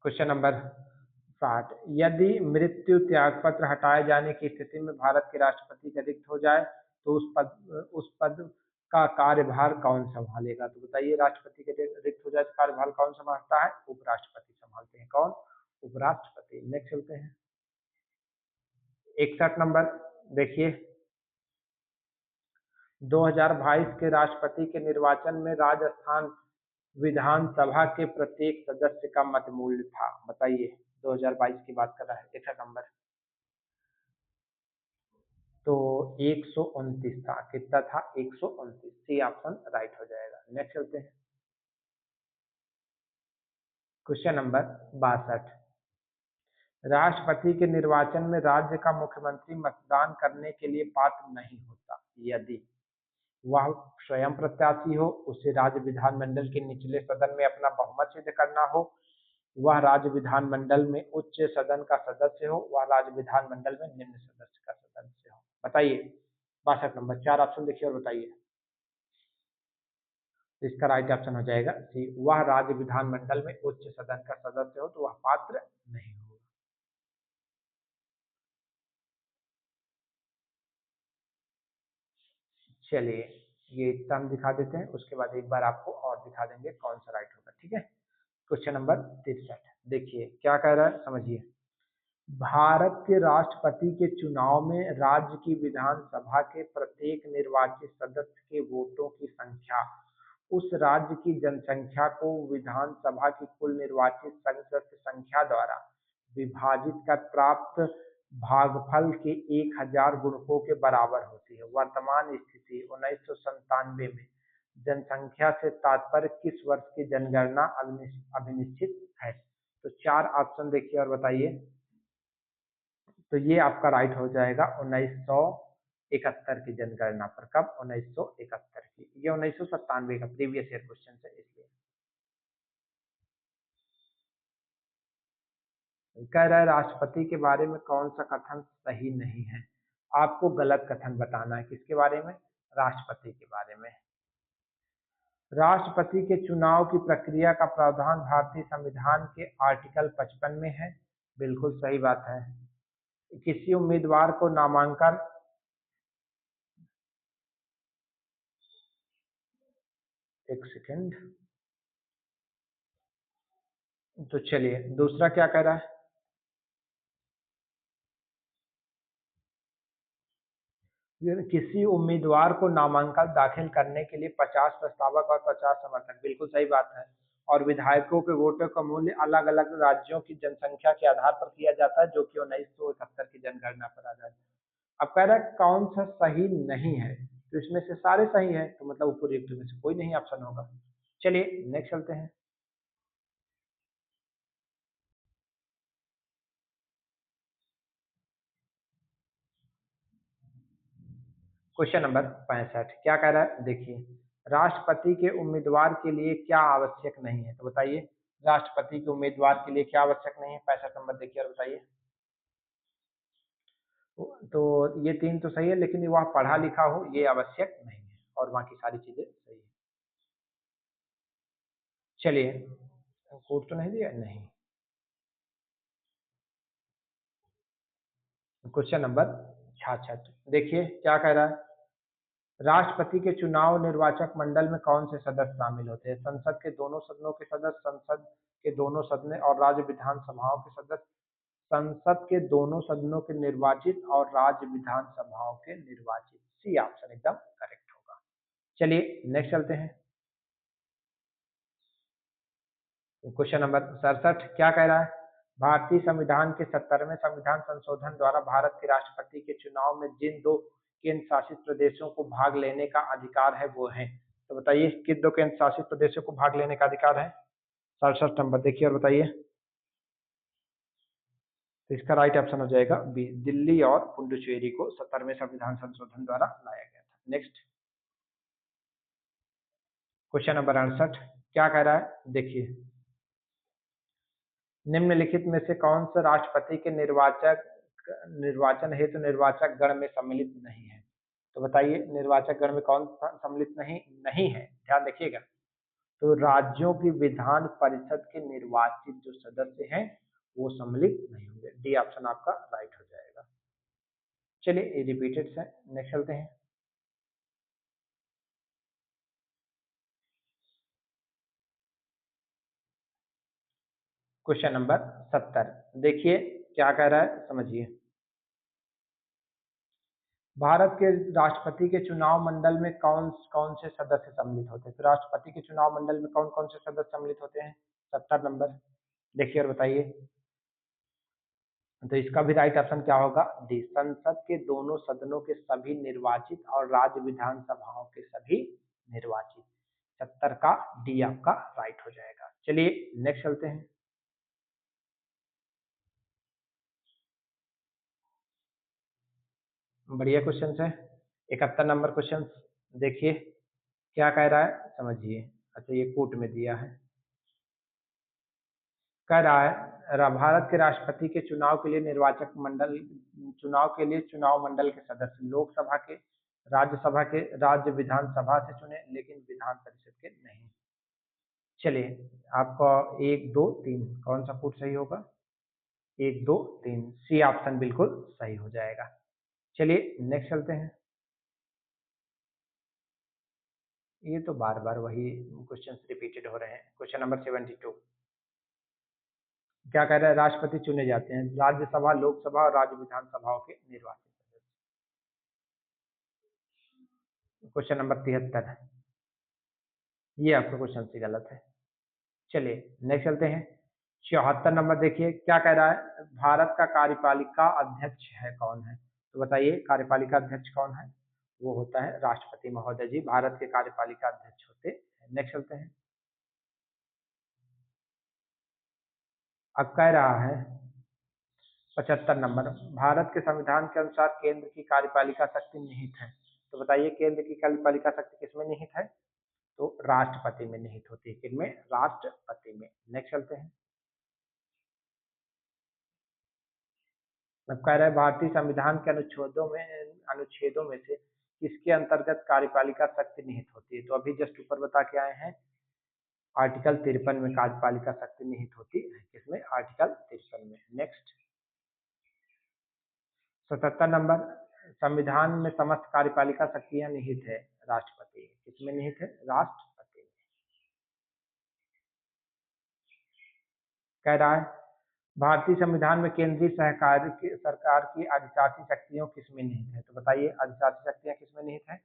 क्वेश्चन नंबर 60। यदि मृत्यु, त्यागपत्र हटाए जाने की स्थिति में भारत के राष्ट्रपति का रिक्त हो जाए तो उस पद का कार्यभार कौन संभालेगा। तो बताइए राष्ट्रपति के रिक्त हो जाए तो कार्यभार कौन संभालता है, उपराष्ट्रपति संभालते हैं। कौन, उपराष्ट्रपति। नेक्स्ट चलते हैं, 61 नंबर देखिए, 2022 के राष्ट्रपति के निर्वाचन में राजस्थान विधानसभा के प्रत्येक सदस्य का मत मूल्य था। बताइए 2022 की बात कर रहा है। 61 नंबर। तो 129 था। कितना था, 129। सी ऑप्शन राइट हो जाएगा। नेक्स्ट चलते हैं, क्वेश्चन नंबर 62। राष्ट्रपति के निर्वाचन में राज्य का मुख्यमंत्री मतदान करने के लिए पात्र नहीं होता यदि वह स्वयं प्रत्याशी हो, उसे राज्य विधानमंडल के निचले सदन में अपना बहुमत सिद्ध करना हो, वह राज्य विधानमंडल में उच्च सदन का सदस्य हो, वह राज्य विधानमंडल में निम्न सदस्य का सदस्य हो। बताइए 62 नंबर। 4 ऑप्शन देखिए और बताइए। इसका राइट ऑप्शन हो जाएगा सी, वह राज्य विधानमंडल में उच्च सदन का सदस्य हो तो वह पात्र नहीं होगा। चलिए ये इतना हम दिखा देते हैं, उसके बाद एक बार आपको और दिखा देंगे कौन सा राइट होगा। ठीक है, क्वेश्चन नंबर 63 देखिए क्या कह रहा है, समझिए। भारत के राष्ट्रपति के चुनाव में राज्य की विधानसभा के प्रत्येक निर्वाचित सदस्य के वोटों की संख्या उस राज्य की जनसंख्या को विधानसभा की कुल निर्वाचित सदस्य संख्या द्वारा विभाजित कर प्राप्त भागफल के 1000 गुणकों के बराबर होती है। वर्तमान स्थिति 1997 में जनसंख्या से तात्पर्य किस वर्ष की जनगणना अभिनिश्चित है? तो 4 ऑप्शन देखिए और बताइए। तो ये आपका राइट हो जाएगा 1971 की जनगणना पर। कब? 1971 की। ये 1997 का प्रीवियस ईयर क्वेश्चन है, इसलिए कह रहा है राष्ट्रपति के बारे में कौन सा कथन सही नहीं है। आपको गलत कथन बताना है। किसके बारे में? राष्ट्रपति के बारे में। राष्ट्रपति के चुनाव की प्रक्रिया का प्रावधान भारतीय संविधान के आर्टिकल 55 में है। बिल्कुल सही बात है। किसी उम्मीदवार को नामांकन, एक सेकंड, तो चलिए दूसरा क्या कह रहा है? किसी उम्मीदवार को नामांकन दाखिल करने के लिए 50 प्रस्तावक और 50 समर्थक। बिल्कुल सही बात है। और विधायकों के वोटों का मूल्य अलग अलग राज्यों की जनसंख्या के आधार पर किया जाता है, जो कि 1971 की जनगणना पर आधारित है। अब कह रहा है कौन सा सही नहीं है, तो इसमें से सारे सही है, तो मतलब उपयुक्त में से कोई नहीं ऑप्शन होगा। चलिए नेक्स्ट चलते हैं। क्वेश्चन नंबर 65 क्या कह रहा है? देखिए, राष्ट्रपति के उम्मीदवार के लिए क्या आवश्यक नहीं है? तो बताइए, राष्ट्रपति के उम्मीदवार के लिए क्या आवश्यक नहीं है? 65 नंबर देखिए और बताइए। तो ये 3 तो सही है, लेकिन वह पढ़ा लिखा हो ये आवश्यक नहीं है, और बाकी सारी चीजें सही है। चलिए, कोड तो नहीं दिया? नहीं। क्वेश्चन नंबर 66 देखिए क्या कह रहा है। राष्ट्रपति के चुनाव निर्वाचक मंडल में कौन से सदस्य शामिल होते हैं? संसद के दोनों सदनों के सदस्य, संसद के दोनों सदन और राज्य विधानसभाओं के सदस्य, संसद के दोनों सदनों के निर्वाचित और राज्य विधानसभाओं के निर्वाचित। सी ऑप्शन एकदम करेक्ट होगा। चलिए नेक्स्ट चलते हैं। क्वेश्चन नंबर 67 क्या कह रहा है? भारतीय संविधान के 70वें संविधान संशोधन द्वारा भारत के राष्ट्रपति के चुनाव में जिन 2 केंद्र शासित प्रदेशों को भाग लेने का अधिकार है वो हैं। तो बताइए किन 2 केंद्र शासित प्रदेशों को भाग लेने का अधिकार है? 67 नंबर देखिए और बताइए। तो इसका राइट ऑप्शन हो जाएगा बी, दिल्ली और पुडुचेरी को 70वें संविधान संशोधन द्वारा लाया गया था। नेक्स्ट क्वेश्चन नंबर 68 क्या कह रहा है? देखिए, निम्नलिखित में से कौन सा राष्ट्रपति के निर्वाचन हेतु निर्वाचक गण में सम्मिलित नहीं है? तो बताइए निर्वाचक गण में कौन सम्मिलित नहीं नहीं है? ध्यान देखिएगा। तो राज्यों की विधान परिषद के निर्वाचित जो सदस्य हैं वो सम्मिलित नहीं होंगे। डी ऑप्शन आपका राइट हो जाएगा। चलिए रिपीटेड है, नेक्स्ट चलते हैं। क्वेश्चन नंबर 70 देखिए क्या कह रहा है, समझिए। भारत के राष्ट्रपति के चुनाव मंडल में कौन कौन से सदस्य सम्मिलित होते हैं? तो राष्ट्रपति के चुनाव मंडल में कौन कौन से सदस्य सम्मिलित होते हैं? 70 नंबर देखिए और बताइए। तो इसका भी राइट ऑप्शन क्या होगा? डी, संसद के दोनों सदनों के सभी निर्वाचित और राज्य विधानसभाओं के सभी निर्वाचित। 70 का डी आपका राइट हो जाएगा। चलिए नेक्स्ट चलते हैं। बढ़िया क्वेश्चन है। 71 नंबर क्वेश्चन देखिए क्या कह रहा है, समझिए। अच्छा ये कोट में दिया है। कह रहा है भारत के राष्ट्रपति के चुनाव के लिए निर्वाचक मंडल, चुनाव के लिए चुनाव मंडल के सदस्य लोकसभा के, राज्यसभा के, राज्य विधानसभा से चुने, लेकिन विधान परिषद के नहीं। चलिए आपका 1 2 3 कौन सा फुट सही होगा? 1 2 3 सी ऑप्शन बिल्कुल सही हो जाएगा। चलिए नेक्स्ट चलते हैं। ये तो बार बार वही क्वेश्चन रिपीटेड हो रहे हैं। क्वेश्चन नंबर 72 क्या कह रहा है? राष्ट्रपति चुने जाते हैं राज्यसभा, लोकसभा और राज्य विधानसभाओं के निर्वाचित सदस्य। क्वेश्चन नंबर 73 ये आपका क्वेश्चन से गलत है। चलिए नेक्स्ट चलते हैं। 74 नंबर देखिए क्या कह रहा है, भारत का कार्यपालिका अध्यक्ष है कौन है? तो बताइए कार्यपालिका अध्यक्ष कौन है? वो होता है राष्ट्रपति महोदय जी, भारत के कार्यपालिका अध्यक्ष होते हैं। नेक्स्ट चलते हैं। अब कह रहा है 75 नंबर, भारत के संविधान के अनुसार केंद्र की कार्यपालिका शक्ति निहित है। तो बताइए केंद्र की कार्यपालिका शक्ति किसमें निहित है? तो राष्ट्रपति में निहित होती है। किसमें? राष्ट्रपति में। नेक्स्ट चलते हैं। अब कह रहा है भारतीय संविधान के अनुच्छेदों में से किसके अंतर्गत कार्यपालिका शक्ति निहित होती है? तो अभी जस्ट ऊपर बता के आए हैं, आर्टिकल 53 में कार्यपालिका शक्ति निहित होती है। किसमें? आर्टिकल 53 में। नेक्स्ट 77 नंबर, संविधान में समस्त कार्यपालिका शक्तियां निहित है राष्ट्रपति। किसमें निहित है? राष्ट्रपति में। कह रहा है भारतीय संविधान में केंद्रीय सरकार की अधिशासी शक्तियों किसमें निहित है? तो बताइए अधिशासी शक्तियां किसमें निहित है?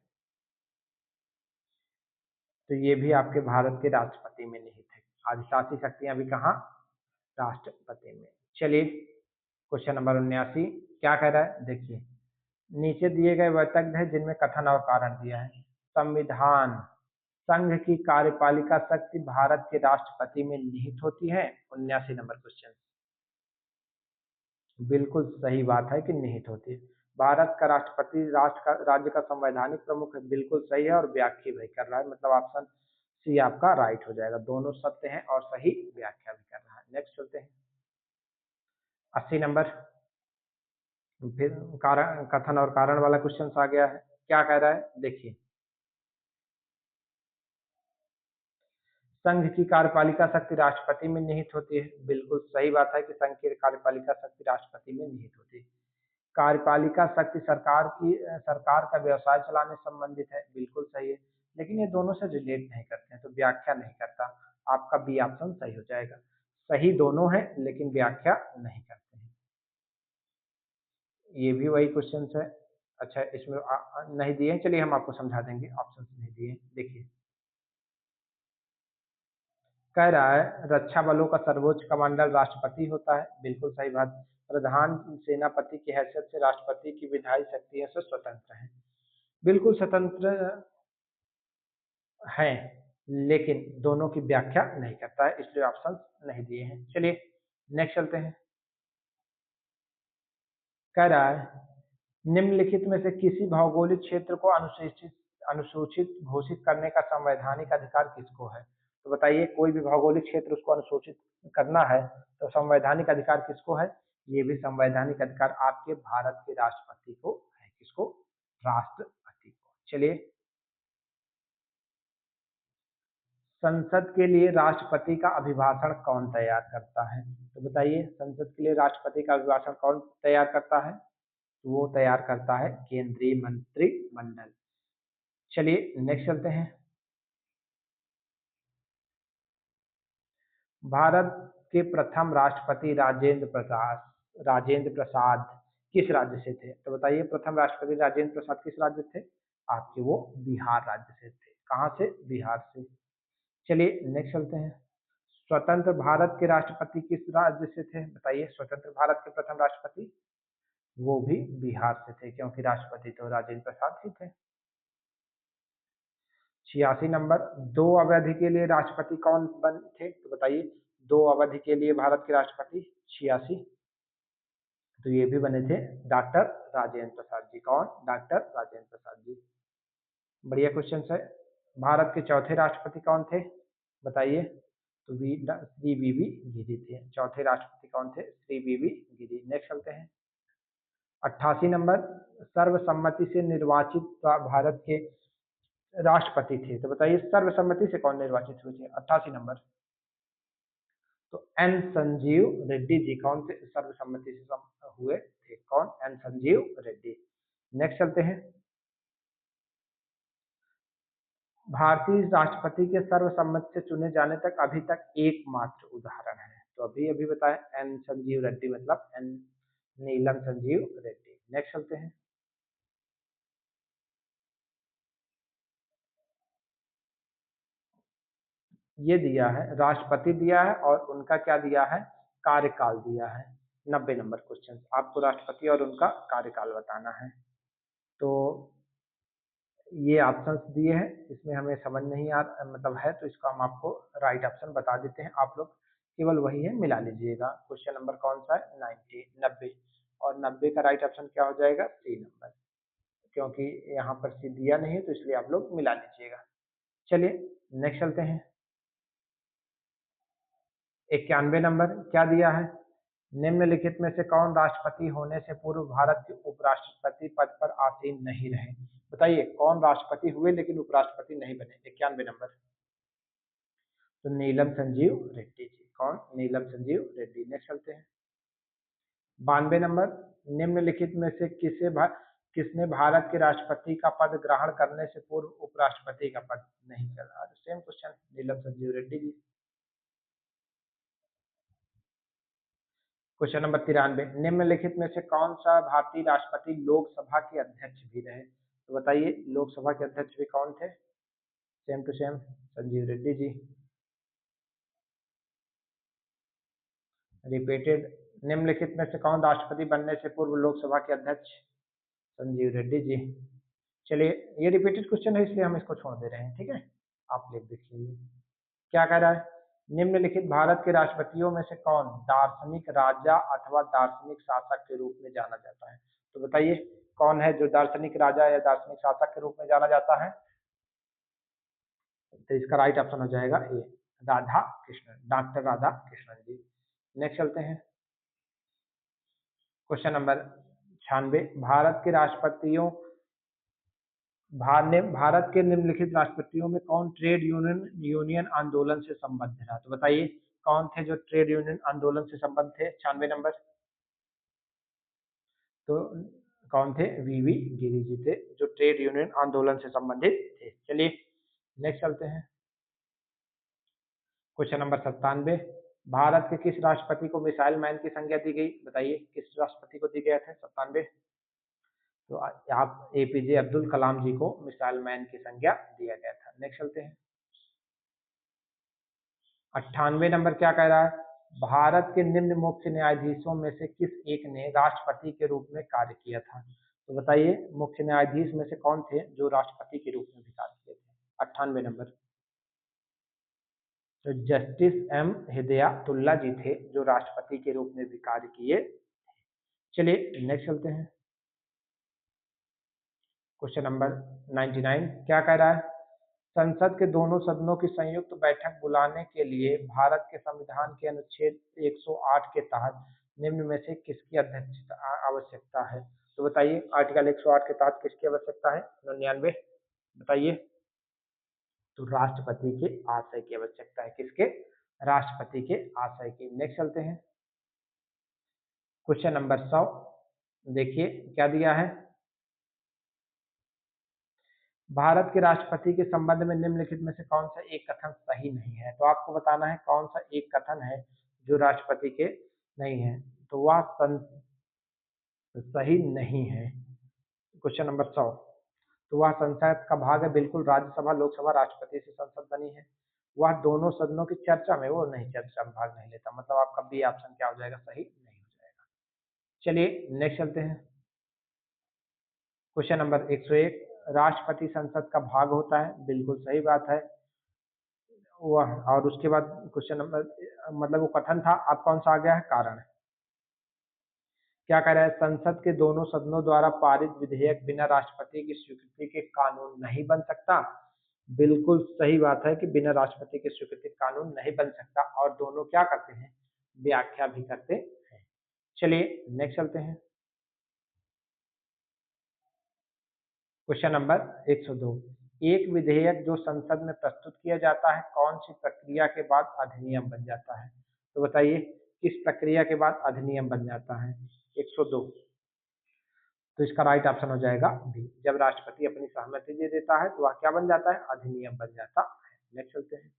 तो ये भी आपके भारत के राष्ट्रपति में निहित है। अधिशासी शक्तियां भी कहाँ? राष्ट्रपति में। चलिए क्वेश्चन नंबर 79 क्या कह रहा है देखिए, नीचे दिए गए वाक्य है जिनमें कथन और कारण दिया है। संविधान संघ की कार्यपालिका शक्ति भारत के राष्ट्रपति में निहित होती है। 79 नंबर क्वेश्चन, बिल्कुल सही बात है कि निहित होती है। भारत का राष्ट्रपति राज्य का संवैधानिक प्रमुख है, बिल्कुल सही है और व्याख्या भी कर रहा है, मतलब ऑप्शन सी आपका राइट हो जाएगा। दोनों सत्य हैं और सही व्याख्या भी कर रहा है। नेक्स्ट चलते हैं। 80 नंबर, फिर कारण कथन और कारण वाला क्वेश्चन आ गया है। क्या कह रहा है देखिए, संघ की कार्यपालिका शक्ति राष्ट्रपति में निहित होती है। बिल्कुल सही बात है कि संघ की कार्यपालिका शक्ति राष्ट्रपति में निहित होती है। कार्यपालिका शक्ति सरकार का व्यवसाय चलाने से संबंधित है। बिल्कुल सही है, लेकिन ये दोनों से रिलेट नहीं करते हैं तो व्याख्या नहीं करता। आपका बी ऑप्शन सही हो जाएगा। सही दोनों है लेकिन व्याख्या नहीं करते हैं। ये भी वही क्वेश्चन है। अच्छा इसमें नहीं दिए, चलिए हम आपको समझा देंगे, ऑप्शन नहीं दिए। देखिए कह रहा है रक्षा बलों का सर्वोच्च कमांडर राष्ट्रपति होता है। बिल्कुल सही बात। प्रधान सेनापति की हैसियत से राष्ट्रपति की विधायी शक्तियों से स्वतंत्र है। बिल्कुल स्वतंत्र है, लेकिन दोनों की व्याख्या नहीं करता है, इसलिए ऑप्शन नहीं दिए हैं। चलिए नेक्स्ट चलते हैं। कह रहा है निम्नलिखित में से किसी भौगोलिक क्षेत्र को अनुसूचित अनुसूचित घोषित करने का संवैधानिक अधिकार किसको है? तो बताइए कोई भी भौगोलिक क्षेत्र उसको अनुसूचित करना है तो संवैधानिक अधिकार किसको है? ये भी संवैधानिक अधिकार आपके भारत के राष्ट्रपति को है। किसको? राष्ट्रपति को। चलिए संसद के लिए राष्ट्रपति का अभिभाषण कौन तैयार करता है? तो बताइए संसद के लिए राष्ट्रपति का अभिभाषण कौन तैयार करता है? वो तैयार करता है केंद्रीय मंत्रिमंडल। चलिए नेक्स्ट चलते हैं। भारत के प्रथम राष्ट्रपति राजेंद्र प्रसाद किस राज्य से थे? तो बताइए प्रथम राष्ट्रपति राजेंद्र प्रसाद किस राज्य से थे? आपके वो बिहार राज्य से थे। कहाँ से? बिहार से। चलिए नेक्स्ट चलते हैं। स्वतंत्र भारत के राष्ट्रपति किस राज्य से थे? बताइए स्वतंत्र भारत के प्रथम राष्ट्रपति वो भी बिहार से थे, क्योंकि राष्ट्रपति तो राजेंद्र प्रसाद ही थे। 86 नंबर, दो अवधि के लिए राष्ट्रपति कौन बन थे? तो बताइए दो अवधि के लिए भारत के राष्ट्रपति 86, तो ये भी बने थे डॉक्टर राजेंद्र प्रसाद जी। कौन? डॉक्टर राजेंद्र प्रसाद जी। बढ़िया क्वेश्चन है। भारत के चौथे राष्ट्रपति कौन थे? बताइए। तो श्री बीबी गिरी थे। चौथे राष्ट्रपति कौन थे? श्री बीबी गिरी। नेक्स्ट चलते हैं। 88 नंबर, सर्वसम्मति से निर्वाचित भारत के राष्ट्रपति थे। तो बताइए सर्वसम्मति से कौन निर्वाचित हुए थे? 88 नंबर, तो एन संजीव रेड्डी जी। कौन से सर्वसम्मति से हुए थे? कौन? एन संजीव रेड्डी। नेक्स्ट चलते हैं। भारतीय राष्ट्रपति के सर्वसम्मति से चुने जाने तक अभी तक एकमात्र उदाहरण है। तो अभी बताएं एन संजीव रेड्डी, मतलब एन नीलम संजीव रेड्डी। नेक्स्ट चलते हैं। ये दिया है, राष्ट्रपति दिया है और उनका क्या दिया है, कार्यकाल दिया है। 90 नंबर क्वेश्चन, आपको राष्ट्रपति और उनका कार्यकाल बताना है। तो ये ऑप्शंस दिए हैं, इसमें हमें समझ नहीं आ मतलब है तो इसको हम आपको राइट ऑप्शन बता देते हैं, आप लोग केवल वही है मिला लीजिएगा। क्वेश्चन नंबर कौन सा है, 90 और 90 का राइट ऑप्शन क्या हो जाएगा, 3 नंबर, क्योंकि यहाँ पर सी दिया नहीं है तो इसलिए आप लोग मिला लीजिएगा। चलिए नेक्स्ट चलते हैं। 91 नंबर क्या दिया है, निम्नलिखित में से कौन राष्ट्रपति होने से पूर्व भारत के उपराष्ट्रपति पद पर आसीन नहीं रहे। बताइए कौन राष्ट्रपति हुए लेकिन उपराष्ट्रपति नहीं बने। 91 नंबर, तो नीलम संजीव रेड्डी जी। कौन, नीलम संजीव रेड्डी। नेक्स्ट चलते हैं। 92 नंबर, निम्नलिखित में से किसने भारत के राष्ट्रपति का पद ग्रहण करने से पूर्व उपराष्ट्रपति का पद नहीं चला। सेम क्वेश्चन, नीलम संजीव रेड्डी जी। क्वेश्चन नंबर 93, निम्नलिखित में से कौन सा भारतीय राष्ट्रपति लोकसभा के अध्यक्ष भी रहे। तो बताइए लोकसभा के अध्यक्ष भी कौन थे। Same to same Sanjeev Reddy ji. Repeated, निम्नलिखित में से कौन राष्ट्रपति बनने से पूर्व लोकसभा के अध्यक्ष, संजीव रेड्डी जी। चलिए ये रिपीटेड क्वेश्चन है इसलिए हम इसको छोड़ दे रहे हैं, ठीक है। आप लिख देखिए क्या कह रहा है, निम्नलिखित भारत के राष्ट्रपतियों में से कौन दार्शनिक राजा अथवा दार्शनिक शासक के रूप में जाना जाता है। तो बताइए कौन है जो दार्शनिक राजा या दार्शनिक शासक के रूप में जाना जाता है। तो इसका राइट ऑप्शन हो जाएगा ए, राधा कृष्णन, डॉक्टर राधा कृष्णन जी। नेक्स्ट चलते हैं। क्वेश्चन नंबर 96, भारत के निम्नलिखित राष्ट्रपतियों में कौन ट्रेड यूनियन आंदोलन से संबद्ध था। तो बताइए कौन थे जो ट्रेड यूनियन आंदोलन से संबद्ध थे। 96 नंबर, तो कौन थे, वीवी गिरी जी थे जो ट्रेड यूनियन आंदोलन से संबंधित थे। चलिए नेक्स्ट चलते हैं। क्वेश्चन नंबर 97, भारत के किस राष्ट्रपति को मिसाइल मैन की संज्ञा दी गई। बताइए किस राष्ट्रपति को दी गया था 97। तो आप एपीजे अब्दुल कलाम जी को मिसाइल मैन की संज्ञा दिया गया था। नेक्स्ट चलते हैं। 98 नंबर क्या कह रहा है, भारत के निम्न मुख्य न्यायाधीशों में से किस एक ने राष्ट्रपति के रूप में कार्य किया था। तो बताइए मुख्य न्यायाधीश में से कौन थे जो राष्ट्रपति के रूप में भी कार्य किए थे। 98 नंबर, तो जस्टिस एम हिदायतुल्ला जी थे जो राष्ट्रपति के रूप में भी कार्य किए। चलिए नेक्स्ट चलते हैं। क्वेश्चन नंबर 99 क्या कह रहा है, संसद के दोनों सदनों की संयुक्त बैठक बुलाने के लिए भारत के संविधान के अनुच्छेद 108 के तहत निम्न में से किसकी अध्यक्षता आवश्यकता है। तो बताइए आर्टिकल 108 के तहत किसकी आवश्यकता है। 99, बताइए। तो राष्ट्रपति के आशय की आवश्यकता है। किसके, राष्ट्रपति के आशय की। नेक्स्ट चलते हैं। क्वेश्चन नंबर 100, देखिए क्या दिया है, भारत के राष्ट्रपति के संबंध में निम्नलिखित में से कौन सा एक कथन सही नहीं है। तो आपको बताना है कौन सा एक कथन है जो राष्ट्रपति के नहीं है, तो वह सही नहीं है। क्वेश्चन नंबर 100, तो वह संसद का भाग है। बिल्कुल, राज्यसभा लोकसभा राष्ट्रपति से संसद बनी है। वह दोनों सदनों की चर्चा में वो नहीं, चर्चा में भाग नहीं लेता, मतलब आपका बी ऑप्शन क्या हो जाएगा, सही नहीं हो जाएगा। चलिए नेक्स्ट चलते हैं। क्वेश्चन नंबर 101, राष्ट्रपति संसद का भाग होता है। बिल्कुल सही बात है वह। और उसके बाद क्वेश्चन नंबर मतलब वो कथन था, अब कौन सा आ गया है, कारण। क्या कह रहा है, संसद के दोनों सदनों द्वारा पारित विधेयक बिना राष्ट्रपति की स्वीकृति के कानून नहीं बन सकता। बिल्कुल सही बात है कि बिना राष्ट्रपति की स्वीकृति कानून नहीं बन सकता, और दोनों क्या करते हैं, व्याख्या भी करते हैं। चलिए नेक्स्ट चलते हैं। क्वेश्चन नंबर 102, एक विधेयक जो संसद में प्रस्तुत किया जाता है कौन सी प्रक्रिया के बाद अधिनियम बन जाता है। तो बताइए किस प्रक्रिया के बाद अधिनियम बन जाता है। 102, तो इसका राइट ऑप्शन हो जाएगा बी, जब राष्ट्रपति अपनी सहमति दे देता है तो वह क्या बन जाता है, अधिनियम बन जाता है। नेक्स्ट चलते हैं।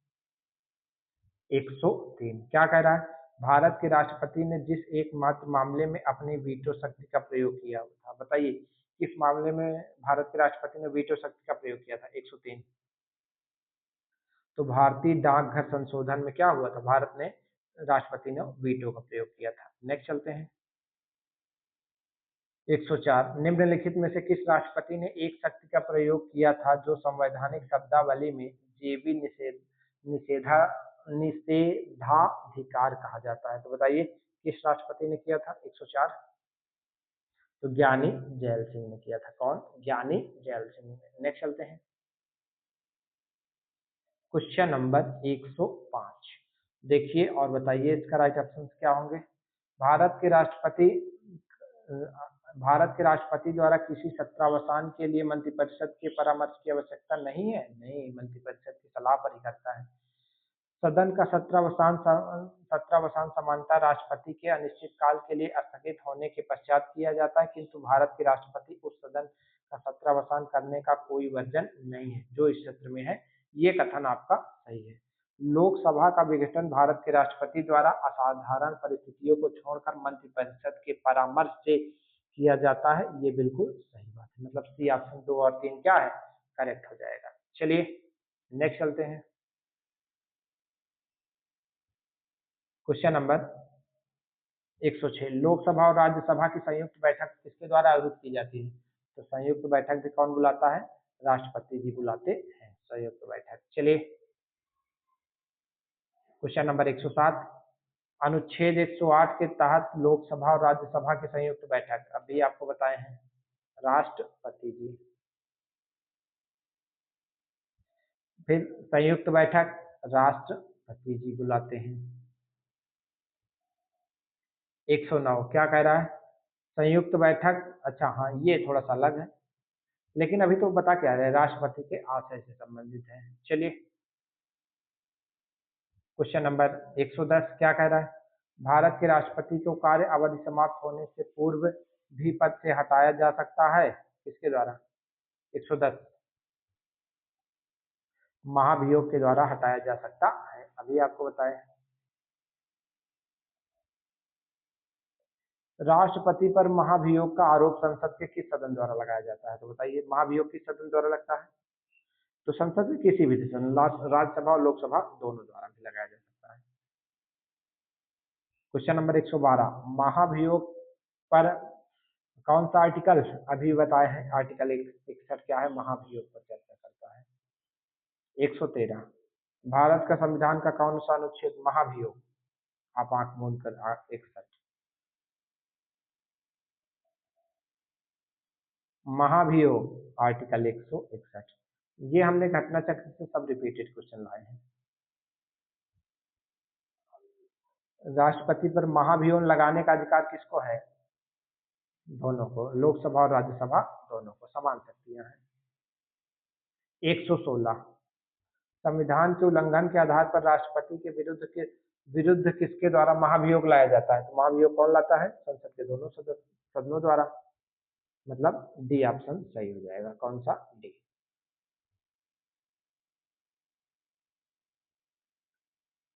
103 क्या कह रहा है, भारत के राष्ट्रपति ने जिस एकमात्र मामले में अपनी वीटो शक्ति का प्रयोग किया था। बताइए किस मामले में भारत के राष्ट्रपति ने वीटो शक्ति का प्रयोग किया था। 103, तो भारतीय डाकघर संशोधन में क्या हुआ था, भारत ने, राष्ट्रपति ने वीटो का प्रयोग किया था। नेक्स्ट चलते हैं। 104 निम्नलिखित में से किस राष्ट्रपति ने एक शक्ति का प्रयोग किया था जो संवैधानिक शब्दावली में जेबी निषेधा निषेधाधिकार कहा जाता है? तो बताइए किस राष्ट्रपति ने किया था 104? तो ज्ञानी जैल सिंह ने किया था। कौन? ज्ञानी जैल सिंह ने। नेक्स्ट चलते हैं। क्वेश्चन नंबर 105 देखिए और बताइए इसका राइट ऑप्शन क्या होंगे। भारत के राष्ट्रपति द्वारा किसी सत्रावसान के लिए मंत्रिपरिषद के परामर्श की आवश्यकता नहीं है। नहीं, मंत्रिपरिषद की सलाह पर ही करता है। सदन का सत्रावसान सामान्यतः राष्ट्रपति के अनिश्चित काल के लिए स्थगित होने के पश्चात किया जाता है, किंतु भारत के राष्ट्रपति उस सदन का सत्रावसान करने का कोई वर्जन नहीं है जो इस सत्र में है। ये कथन आपका सही है। लोकसभा का विघटन भारत के राष्ट्रपति द्वारा असाधारण परिस्थितियों को छोड़कर मंत्रिपरिषद के परामर्श से किया जाता है। ये बिल्कुल सही बात है, मतलब सी ऑप्शन 2 और 3 क्या है, करेक्ट हो जाएगा। चलिए नेक्स्ट चलते हैं। क्वेश्चन नंबर 106 लोकसभा और राज्यसभा की संयुक्त बैठक किसके द्वारा आयोजित की जाती है? तो संयुक्त बैठक भी कौन बुलाता है? राष्ट्रपति जी बुलाते हैं संयुक्त बैठक। चलिए क्वेश्चन नंबर 107 अनुच्छेद 108 के तहत लोकसभा और राज्यसभा की संयुक्त बैठक अभी आपको बताए हैं राष्ट्रपति जी। फिर संयुक्त बैठक राष्ट्रपति जी बुलाते हैं। 109 क्या कह रहा है? संयुक्त बैठक, अच्छा हाँ ये थोड़ा सा अलग है, लेकिन अभी तो बता क्या रहे हैं, राष्ट्रपति के आशय से संबंधित है। चलिए क्वेश्चन नंबर 110 क्या कह रहा है? भारत के राष्ट्रपति को कार्य अवधि समाप्त होने से पूर्व भी पद से हटाया जा सकता है, किसके द्वारा? 110 महाभियोग के द्वारा हटाया जा सकता है, अभी आपको बताएं। राष्ट्रपति पर महाभियोग का आरोप संसद के किस सदन द्वारा लगाया जाता है? तो बताइए महाभियोग किस सदन द्वारा लगता है? तो संसद में किसी भी सदन, राज्यसभा और लोकसभा दोनों द्वारा भी लगाया जा सकता है। क्वेश्चन नंबर 112 महाभियोग पर कौन सा आर्टिकल अभी बताए हैं? आर्टिकल 61 क्या है, महाभियोग पर चर्चा करता है। 113 भारत का संविधान का कौन सा अनुच्छेद महाभियोग, आप आंख मूंद कर 61 महाभियोग आर्टिकल 161। ये हमने घटना चक्र से सब रिपीटेड क्वेश्चन लाए हैं। राष्ट्रपति पर महाभियोग लगाने का अधिकार किसको है? दोनों को, लोकसभा और राज्यसभा दोनों को, समान शक्तियां हैं। 116 संविधान के उल्लंघन के आधार पर राष्ट्रपति के विरुद्ध किसके द्वारा महाभियोग लाया जाता है? तो महाभियोग कौन लाता है? संसद के दोनों सदनों द्वारा, मतलब डी ऑप्शन सही हो जाएगा। कौन सा? डी।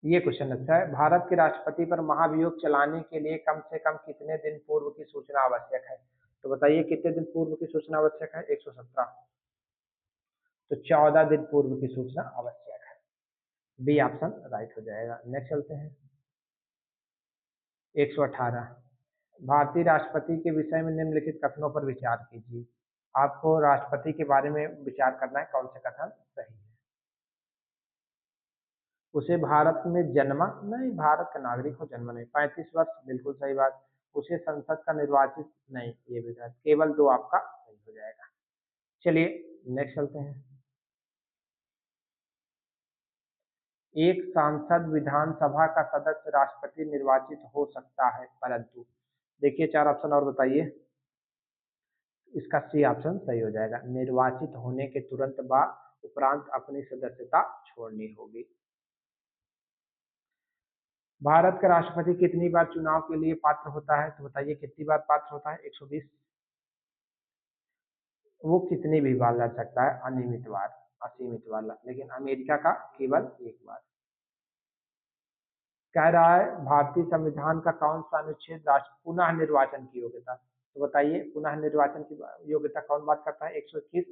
ये क्वेश्चन अच्छा है। भारत के राष्ट्रपति पर महाभियोग चलाने के लिए कम से कम कितने दिन पूर्व की सूचना आवश्यक है? तो बताइए कितने दिन पूर्व की सूचना आवश्यक है? 117 तो 14 दिन पूर्व की सूचना आवश्यक है। बी ऑप्शन राइट हो जाएगा। नेक्स्ट चलते हैं। 118 भारतीय राष्ट्रपति के विषय में निम्नलिखित कथनों पर विचार कीजिए। आपको राष्ट्रपति के बारे में विचार करना है, कौन से कथन सही है। उसे भारत में जन्मा, नहीं भारत का नागरिक हो, जन्मा नहीं। 35 वर्ष बिल्कुल सही बात। उसे संसद का निर्वाचित, नहीं ये भी गलत। केवल 2 आपका सही हो जाएगा। चलिए नेक्स्ट चलते हैं। एक सांसद विधानसभा का सदस्य राष्ट्रपति निर्वाचित हो सकता है, परंतु देखिए 4 ऑप्शन और बताइए। इसका सी ऑप्शन सही हो जाएगा। निर्वाचित होने के तुरंत बाद उपरांत अपनी सदस्यता छोड़नी होगी। भारत का राष्ट्रपति कितनी बार चुनाव के लिए पात्र होता है? तो बताइए कितनी बार पात्र होता है? 120 वो कितनी भी बार लड़ सकता है, अनियमित बार, असीमित बार, लेकिन अमेरिका का केवल 1 बार। कह रहा है भारतीय संविधान का कौन सा अनुच्छेद राष्ट्र पुनः निर्वाचन की योग्यता, तो बताइए पुनः निर्वाचन की योग्यता कौन बात करता है? 121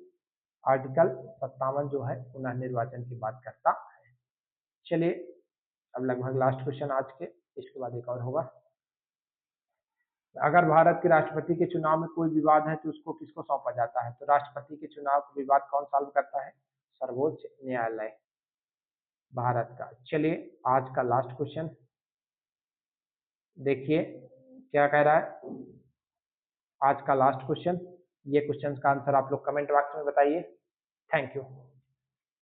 आर्टिकल 57 जो है पुनः निर्वाचन की बात करता है। चलिए अब लगभग लास्ट क्वेश्चन आज के, इसके बाद एक और होगा। अगर भारत के राष्ट्रपति के चुनाव में कोई विवाद है तो उसको किसको सौंपा जाता है? तो राष्ट्रपति के चुनाव का विवाद कौन सॉल्व करता है? सर्वोच्च न्यायालय भारत का। चलिए आज का लास्ट क्वेश्चन देखिए क्या कह रहा है। आज का लास्ट क्वेश्चन, ये क्वेश्चन का आंसर आप लोग कमेंट बॉक्स में बताइए। Thank you.